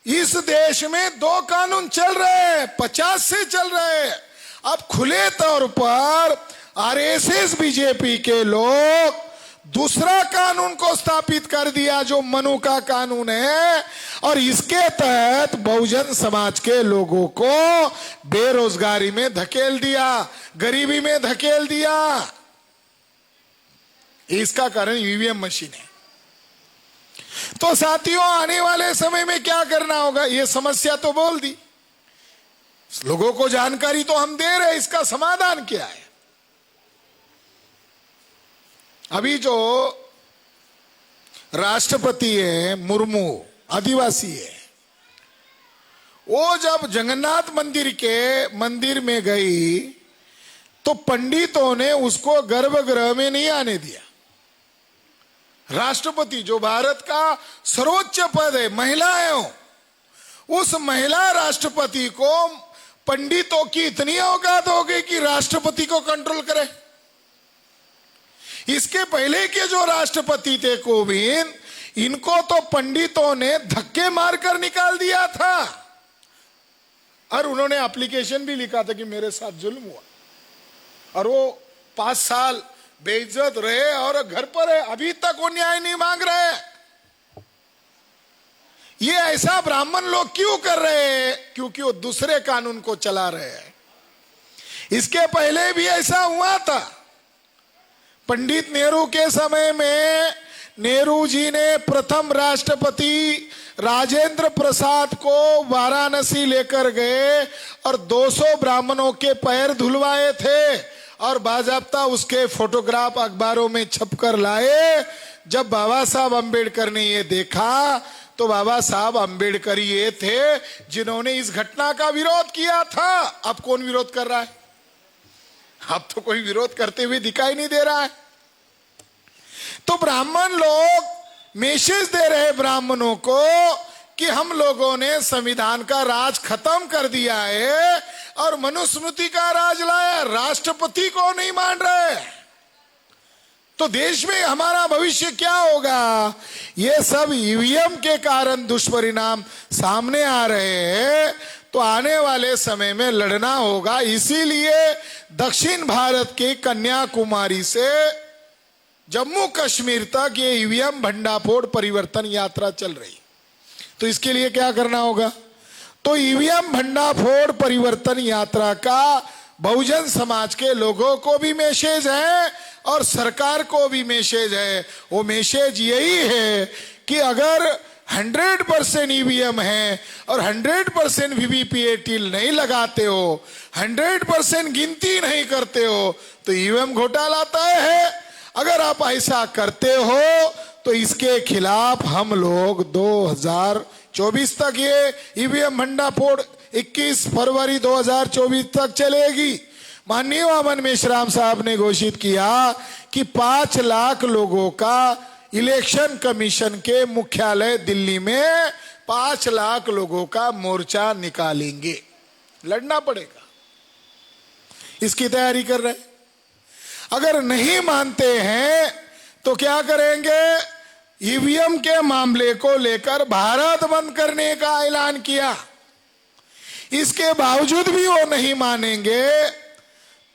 D: इस देश में दो कानून चल रहे हैं, 50 से चल रहे हैं। अब खुले तौर पर आरएसएस बीजेपी के लोग दूसरा कानून को स्थापित कर दिया जो मनु का कानून है, और इसके तहत बहुजन समाज के लोगों को बेरोजगारी में धकेल दिया, गरीबी में धकेल दिया। इसका कारण ईवीएम मशीन है। तो साथियों, आने वाले समय में क्या करना होगा? ये समस्या तो बोल दी, लोगों को जानकारी तो हम दे रहे, इसका समाधान क्या है? अभी जो राष्ट्रपति है मुर्मू, आदिवासी है, वो जब जगन्नाथ मंदिर में गई तो पंडितों ने उसको गर्भगृह में नहीं आने दिया। राष्ट्रपति जो भारत का सर्वोच्च पद है, महिला है, उस महिला राष्ट्रपति को पंडितों की इतनी औकात हो गई कि राष्ट्रपति को कंट्रोल करे। इसके पहले के जो राष्ट्रपति थे कोविंद, इनको तो पंडितों ने धक्के मारकर निकाल दिया था, और उन्होंने एप्लीकेशन भी लिखा था कि मेरे साथ जुल्म हुआ, और वो 5 साल बेइज्जत रहे और घर पर है, अभी तक वो न्याय नहीं मांग रहे। ये ऐसा ब्राह्मण लोग क्यों कर रहे हैं? क्योंकि वो दूसरे कानून को चला रहे हैं। इसके पहले भी ऐसा हुआ था। पंडित नेहरू के समय में नेहरू जी ने प्रथम राष्ट्रपति राजेंद्र प्रसाद को वाराणसी लेकर गए और 200 ब्राह्मणों के पैर धुलवाए थे, और बाजाबता उसके फोटोग्राफ अखबारों में छपकर लाए। जब बाबा साहब अम्बेडकर ने ये देखा तो बाबा साहब अम्बेडकर ये थे जिन्होंने इस घटना का विरोध किया था। अब कौन विरोध कर रहा है? अब तो कोई विरोध करते हुए दिखाई नहीं दे रहा है। तो ब्राह्मण लोग मैसेज दे रहे ब्राह्मणों को कि हम लोगों ने संविधान का राज खत्म कर दिया है और मनुस्मृति का राज लाया, राष्ट्रपति को नहीं मान रहे। तो देश में हमारा भविष्य क्या होगा? ये सब ईवीएम के कारण दुष्परिणाम सामने आ रहे हैं। तो आने वाले समय में लड़ना होगा। इसीलिए दक्षिण भारत के कन्याकुमारी से जम्मू कश्मीर तक ये ईवीएम भंडाफोड़ परिवर्तन यात्रा चल रही। तो इसके लिए क्या करना होगा? तो ईवीएम भंडाफोड़ परिवर्तन यात्रा का बहुजन समाज के लोगों को भी मैसेज है और सरकार को भी मैसेज है। वो मैसेज यही है कि अगर 100% ईवीएम है और 100% वीवीपीएटी नहीं लगाते हो, 100% गिनती नहीं करते हो, तो ईवीएम घोटाला तय है। अगर आप ऐसा करते हो तो इसके खिलाफ हम लोग 2024 तक ये ईवीएम भंडाफोड़ 21 फरवरी 2024 तक चलेगी। माननीय वामन मेश्राम साहब ने घोषित किया कि 5 लाख लोगों का इलेक्शन कमीशन के मुख्यालय दिल्ली में 5 लाख लोगों का मोर्चा निकालेंगे, लड़ना पड़ेगा, इसकी तैयारी कर रहे हैं। अगर नहीं मानते हैं तो क्या करेंगे? ईवीएम के मामले को लेकर भारत बंद करने का ऐलान किया। इसके बावजूद भी वो नहीं मानेंगे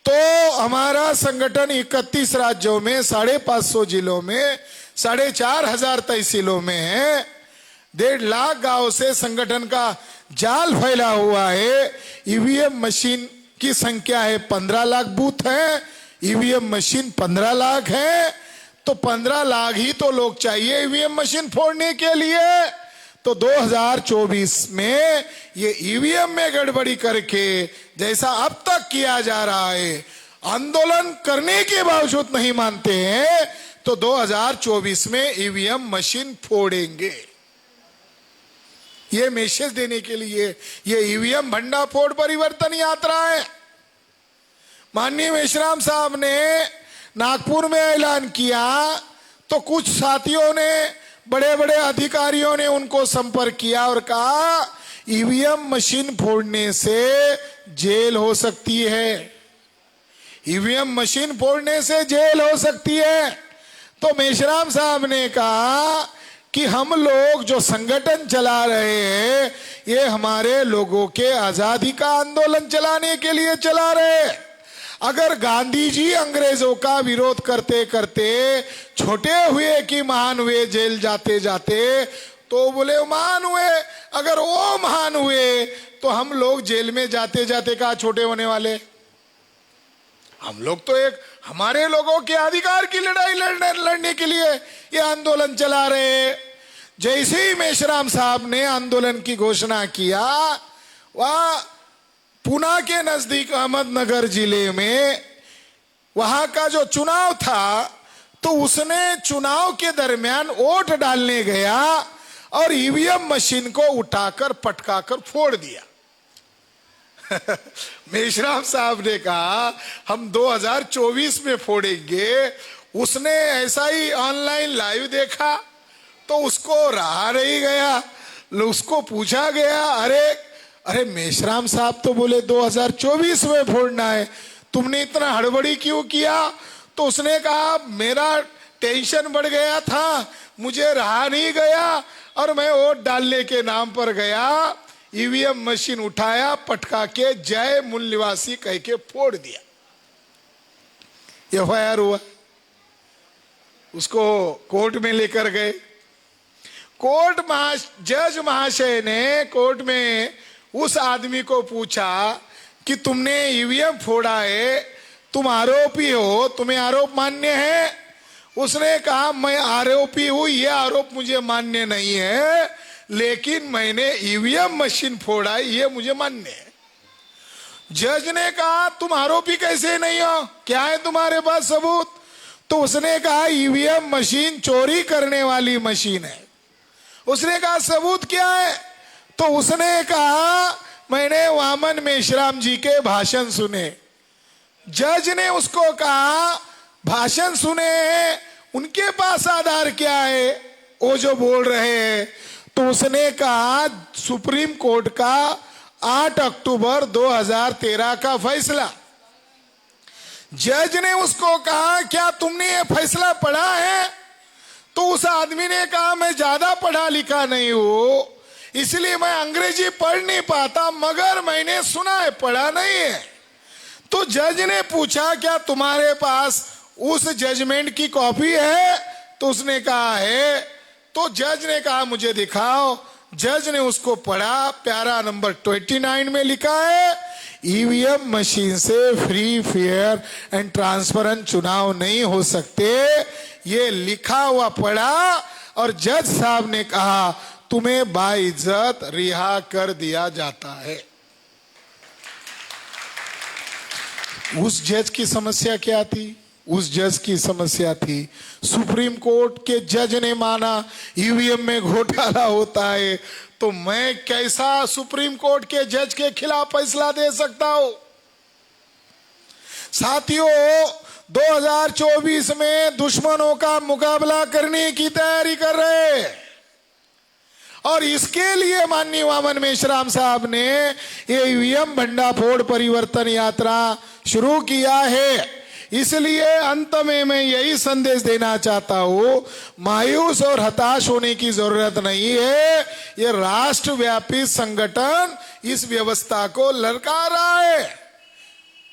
D: तो हमारा संगठन 31 राज्यों में 550 जिलों में 4,500 तहसीलों में है, 1.5 लाख गांव से संगठन का जाल फैला हुआ है। ईवीएम मशीन की संख्या है 15 लाख बूथ है, ईवीएम मशीन 15 लाख है, तो 15 लाख ही तो लोग चाहिए ईवीएम मशीन फोड़ने के लिए। तो 2024 में ये ईवीएम में गड़बड़ी करके जैसा अब तक किया जा रहा है, आंदोलन करने के बावजूद नहीं मानते हैं, तो 2024 में ईवीएम मशीन फोड़ेंगे। ये मैसेज देने के लिए ये ईवीएम भंडाफोड़ परिवर्तन यात्रा है। माननीय मेश्राम साहब ने नागपुर में ऐलान किया तो कुछ साथियों ने, बड़े बड़े अधिकारियों ने उनको संपर्क किया और कहा ईवीएम मशीन फोड़ने से जेल हो सकती है, ईवीएम मशीन फोड़ने से जेल हो सकती है। तो मेश्राम साहब ने कहा कि हम लोग जो संगठन चला रहे हैं ये हमारे लोगों के आजादी का आंदोलन चलाने के लिए चला रहे हैं। अगर गांधी जी अंग्रेजों का विरोध करते करते छोटे हुए कि महान हुए, जेल जाते जाते, तो बोले महान हुए। अगर वो महान हुए तो हम लोग जेल में जाते जाते कहाँ छोटे होने वाले? हम लोग तो एक हमारे लोगों के अधिकार की लड़ाई लड़ने के लिए ये आंदोलन चला रहे। जैसे ही मेश्राम साहब ने आंदोलन की घोषणा किया, वह पुणे के नजदीक अहमदनगर जिले में वहां का जो चुनाव था, तो उसने चुनाव के दरमियान वोट डालने गया और ईवीएम मशीन को उठाकर पटकाकर फोड़ दिया। मेश्राम साहब ने कहा हम 2024 में फोड़ेंगे। उसने ऐसा ही ऑनलाइन लाइव देखा तो उसको रहा नहीं गया। उसको पूछा गया, अरे मेश्राम साहब तो बोले 2024 में फोड़ना है, तुमने इतना हड़बड़ी क्यों किया? तो उसने कहा मेरा टेंशन बढ़ गया था, मुझे रहा नहीं गया और मैं वोट डालने के नाम पर गया, ईवीएम मशीन उठाया, पटका के जय मूल निवासी कह के फोड़ दिया। एफआईआर हुआ, उसको कोर्ट में लेकर गए। जज महाशय ने कोर्ट में उस आदमी को पूछा कि तुमने ईवीएम फोड़ा है, तुम आरोपी हो, तुम्हें आरोप मान्य है? उसने कहा मैं आरोपी हूं, ये आरोप मुझे मान्य नहीं है, लेकिन मैंने ईवीएम मशीन फोड़ा ये मुझे मान्य है। जज ने कहा तुम आरोपी कैसे नहीं हो, क्या है तुम्हारे पास सबूत? तो उसने कहा ईवीएम मशीन चोरी करने वाली मशीन है। उसने कहा सबूत क्या है? तो उसने कहा मैंने वामन मेश्राम जी के भाषण सुने। जज ने उसको कहा भाषण सुने हैं, उनके पास आधार क्या है वो जो बोल रहे हैं? तो उसने कहा सुप्रीम कोर्ट का 8 अक्टूबर 2013 का फैसला। जज ने उसको कहा क्या तुमने ये फैसला पढ़ा है? तो उस आदमी ने कहा मैं ज्यादा पढ़ा लिखा नहीं हूं, इसलिए मैं अंग्रेजी पढ़ नहीं पाता, मगर मैंने सुना है, पढ़ा नहीं है। तो जज ने पूछा क्या तुम्हारे पास उस जजमेंट की कॉपी है? तो उसने कहा है। तो जज ने कहा मुझे दिखाओ। जज ने उसको पढ़ा, प्यारा नंबर 29 में लिखा है ईवीएम मशीन से फ्री, फेयर एंड ट्रांसपेरेंट चुनाव नहीं हो सकते। ये लिखा हुआ पढ़ा और जज साहब ने कहा तुम्हें बाइज्जत रिहा कर दिया जाता है। उस जज की समस्या क्या थी? उस जज की समस्या थी सुप्रीम कोर्ट के जज ने माना ईवीएम में घोटाला होता है, तो मैं कैसा सुप्रीम कोर्ट के जज के खिलाफ फैसला दे सकता हूं? साथियों, 2024 में दुश्मनों का मुकाबला करने की तैयारी कर रहे हैं और इसके लिए माननीय वामन मेश्राम साहब ने ये ईवीएम भंडाफोड़ परिवर्तन यात्रा शुरू किया है। इसलिए अंत में मैं यही संदेश देना चाहता हूं, मायूस और हताश होने की जरूरत नहीं है। ये राष्ट्रव्यापी संगठन इस व्यवस्था को ललकार रहा है।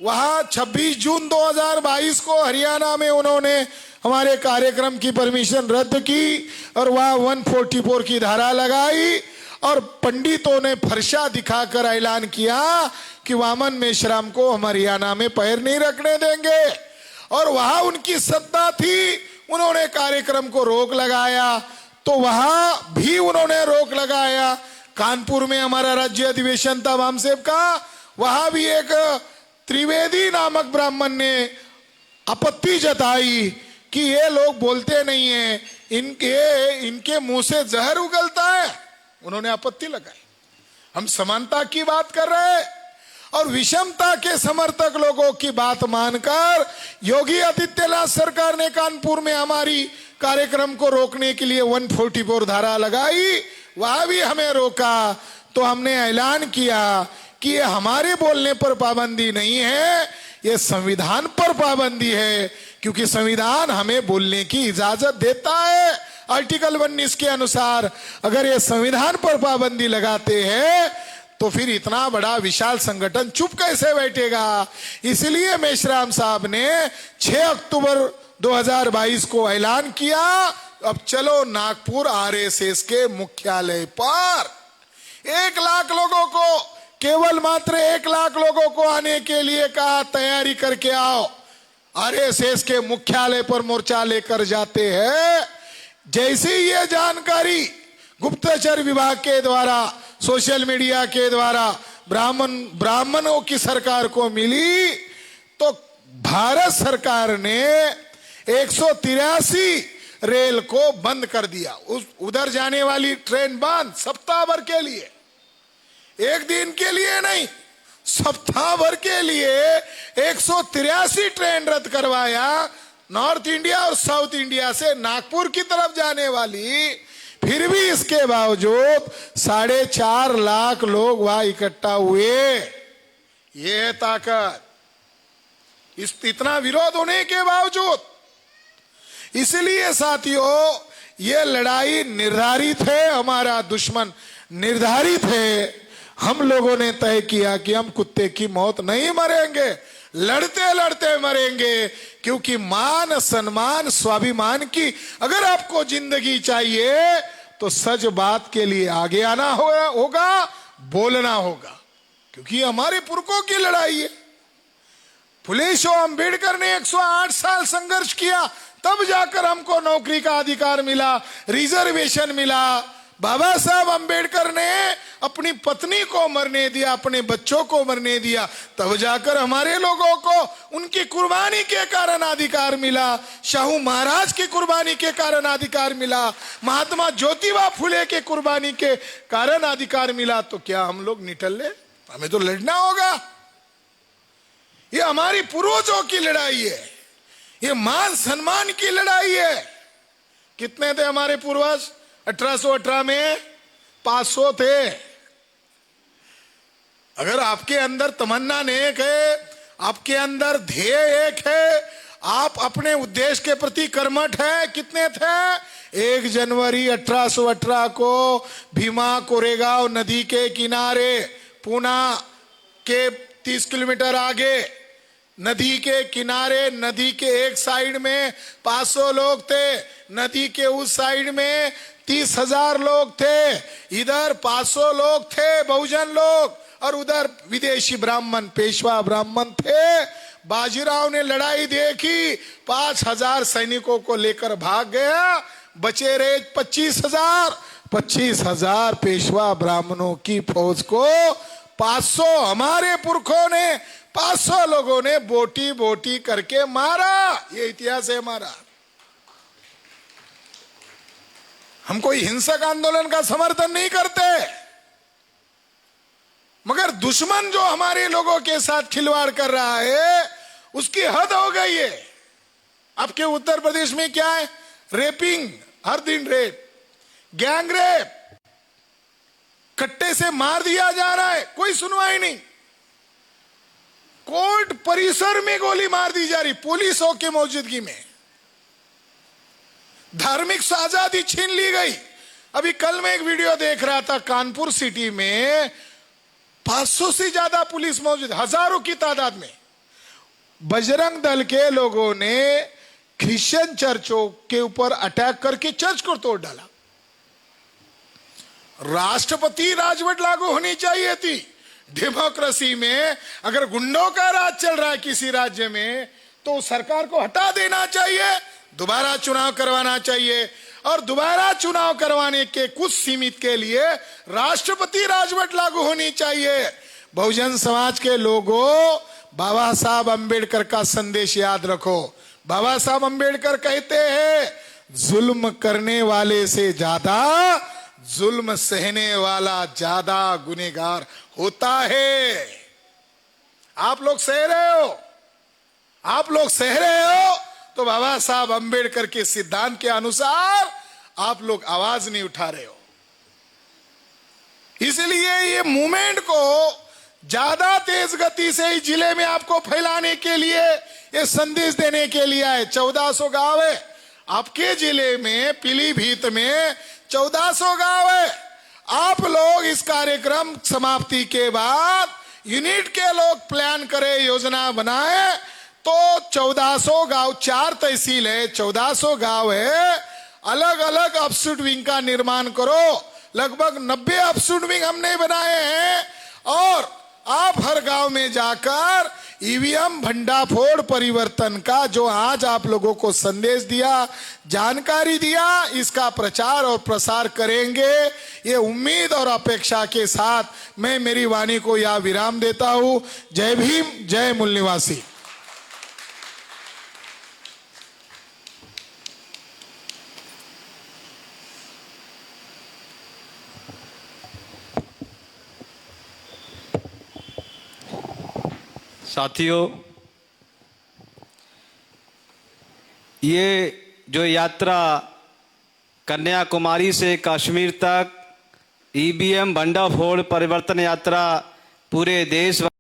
D: वहां 26 जून 2022 को हरियाणा में उन्होंने हमारे कार्यक्रम की परमिशन रद्द की और वहां 144 की धारा लगाई और पंडितों ने फरसा दिखाकर ऐलान किया कि वामन मेश्राम को हम हरियाणा में पैर नहीं रखने देंगे। और वहां उनकी सत्ता थी, उन्होंने कार्यक्रम को रोक लगाया, तो वहां भी उन्होंने रोक लगाया। कानपुर में हमारा राज्य अधिवेशन था वामसेब का, वहां भी एक त्रिवेदी नामक ब्राह्मण ने आपत्ति जताई कि ये लोग बोलते नहीं है, इनके मुंह से जहर उगलता है। उन्होंने आपत्ति लगाई। हम समानता की बात कर रहे हैं और विषमता के समर्थक लोगों की बात मानकर योगी आदित्यनाथ सरकार ने कानपुर में हमारी कार्यक्रम को रोकने के लिए 144 धारा लगाई, वहां भी हमें रोका। तो हमने ऐलान किया कि ये हमारे बोलने पर पाबंदी नहीं है, ये संविधान पर पाबंदी है, क्योंकि संविधान हमें बोलने की इजाजत देता है। आर्टिकल 19 के अनुसार अगर ये संविधान पर पाबंदी लगाते हैं तो फिर इतना बड़ा विशाल संगठन चुप कैसे बैठेगा? इसलिए मेश्राम साहब ने 6 अक्टूबर 2022 को ऐलान किया, अब चलो नागपुर आरएसएस के मुख्यालय पर 1 लाख लोगों को, केवल मात्र 1 लाख लोगों को आने के लिए कहा, तैयारी करके आओ। आरएसएस के मुख्यालय पर मोर्चा लेकर जाते हैं। जैसे ही ये जानकारी गुप्तचर विभाग के द्वारा, सोशल मीडिया के द्वारा ब्राह्मणों की सरकार को मिली, तो भारत सरकार ने 183 रेल को बंद कर दिया। उधर जाने वाली ट्रेन बंद, सप्ताह भर के लिए, एक दिन के लिए नहीं, सप्ताह भर के लिए 183 ट्रेन रद्द करवाया। नॉर्थ इंडिया और साउथ इंडिया से नागपुर की तरफ जाने वाली, फिर भी इसके बावजूद 4.5 लाख लोग वहां इकट्ठा हुए। ये है ताकत, इतना विरोध होने के बावजूद। इसलिए साथियों, ये लड़ाई निर्धारित है, हमारा दुश्मन निर्धारित है। हम लोगों ने तय किया कि हम कुत्ते की मौत नहीं मरेंगे, लड़ते लड़ते मरेंगे, क्योंकि मान, सम्मान, स्वाभिमान की अगर आपको जिंदगी चाहिए तो सच बात के लिए आगे आना होगा, बोलना होगा, क्योंकि हमारे पुरखों की लड़ाई है। फुले शो अंबेडकर ने 108 साल संघर्ष किया, तब जाकर हमको नौकरी का अधिकार मिला, रिजर्वेशन मिला। बाबा साहब अंबेडकर ने अपनी पत्नी को मरने दिया, अपने बच्चों को मरने दिया, तब जाकर हमारे लोगों को उनकी कुर्बानी के कारण अधिकार मिला। शाहू महाराज की कुर्बानी के कारण अधिकार मिला, महात्मा ज्योतिबा फुले के कुर्बानी के कारण अधिकार मिला। तो क्या हम लोग निठल्ले? हमें तो लड़ना होगा। ये हमारी पूर्वजों की लड़ाई है, ये मान सम्मान की लड़ाई है। कितने थे हमारे पूर्वज? 1818 में 500 थे। अगर आपके अंदर तमन्ना नेक है, आपके अंदर ध्येय एक है, आप अपने उद्देश्य के प्रति कर्मठ है, कितने थे? 1 जनवरी 1818 को भीमा कोरेगांव नदी के किनारे, पूना के 30 किलोमीटर आगे, नदी के किनारे, नदी के एक साइड में 500 लोग थे, नदी के उस साइड में 30,000 लोग थे, इधर 500 लोग थे बहुजन लोग, और उधर विदेशी ब्राह्मण पेशवा ब्राह्मण थे। बाजीराव ने लड़ाई देखी, 5,000 सैनिकों को लेकर भाग गया, बचे रहे 25,000 पेशवा ब्राह्मणों की फौज को 500 हमारे पुरखों ने, 500 लोगों ने बोटी बोटी करके मारा। ये इतिहास है हमारा। हम कोई हिंसक आंदोलन का समर्थन नहीं करते, मगर दुश्मन जो हमारे लोगों के साथ खिलवाड़ कर रहा है उसकी हद हो गई है। आपके उत्तर प्रदेश में क्या है? रेपिंग, हर दिन रेप, गैंग रेप, कट्टे से मार दिया जा रहा है, कोई सुनवाई नहीं। कोर्ट परिसर में गोली मार दी जा रही पुलिसों की मौजूदगी में। धार्मिक आजादी छीन ली गई। अभी कल मैं एक वीडियो देख रहा था, कानपुर सिटी में 500 से ज्यादा पुलिस मौजूद, हजारों की तादाद में। बजरंग दल के लोगों ने क्रिश्चियन चर्चों के ऊपर अटैक करके चर्च को तोड़ डाला। राष्ट्रपति राजवट लागू होनी चाहिए थी। डेमोक्रेसी में अगर गुंडों का राज चल रहा है किसी राज्य में तो सरकार को हटा देना चाहिए, दोबारा चुनाव करवाना चाहिए, और दोबारा चुनाव करवाने के कुछ सीमित के लिए राष्ट्रपति राजवट लागू होनी चाहिए। बहुजन समाज के लोगों, बाबा साहब अंबेडकर का संदेश याद रखो। बाबा साहब अंबेडकर कहते हैं, जुल्म करने वाले से ज्यादा जुल्म सहने वाला ज्यादा गुनहगार होता है। आप लोग सह रहे हो, आप लोग सह रहे हो तो बाबा साहब अंबेडकर के सिद्धांत के अनुसार आप लोग आवाज नहीं उठा रहे हो। इसलिए ये मूवमेंट को ज्यादा तेज गति से इस जिले में आपको फैलाने के लिए, ये संदेश देने के लिए आए। 1400 गांव है आपके जिले में, पीलीभीत में 1400 गांव है। आप लोग इस कार्यक्रम समाप्ति के बाद यूनिट के लोग प्लान करें, योजना बनाए तो 1400 गांव, 4 तहसील है, 1400 गांव है, अलग अलग अपशूट विंग का निर्माण करो। लगभग 90 अपशूट विंग हमने बनाए हैं, और आप हर गांव में जाकर ईवीएम भंडाफोड़ परिवर्तन का जो आज आप लोगों को संदेश दिया, जानकारी दिया, इसका प्रचार और प्रसार करेंगे। ये उम्मीद और अपेक्षा के साथ मैं मेरी वाणी को यहाँ विराम देता हूं। जय भीम, जय मूल निवासी।
B: साथियों, ये जो यात्रा कन्याकुमारी से कश्मीर तक ईवीएम भंडाफोड़ परिवर्तन यात्रा पूरे देश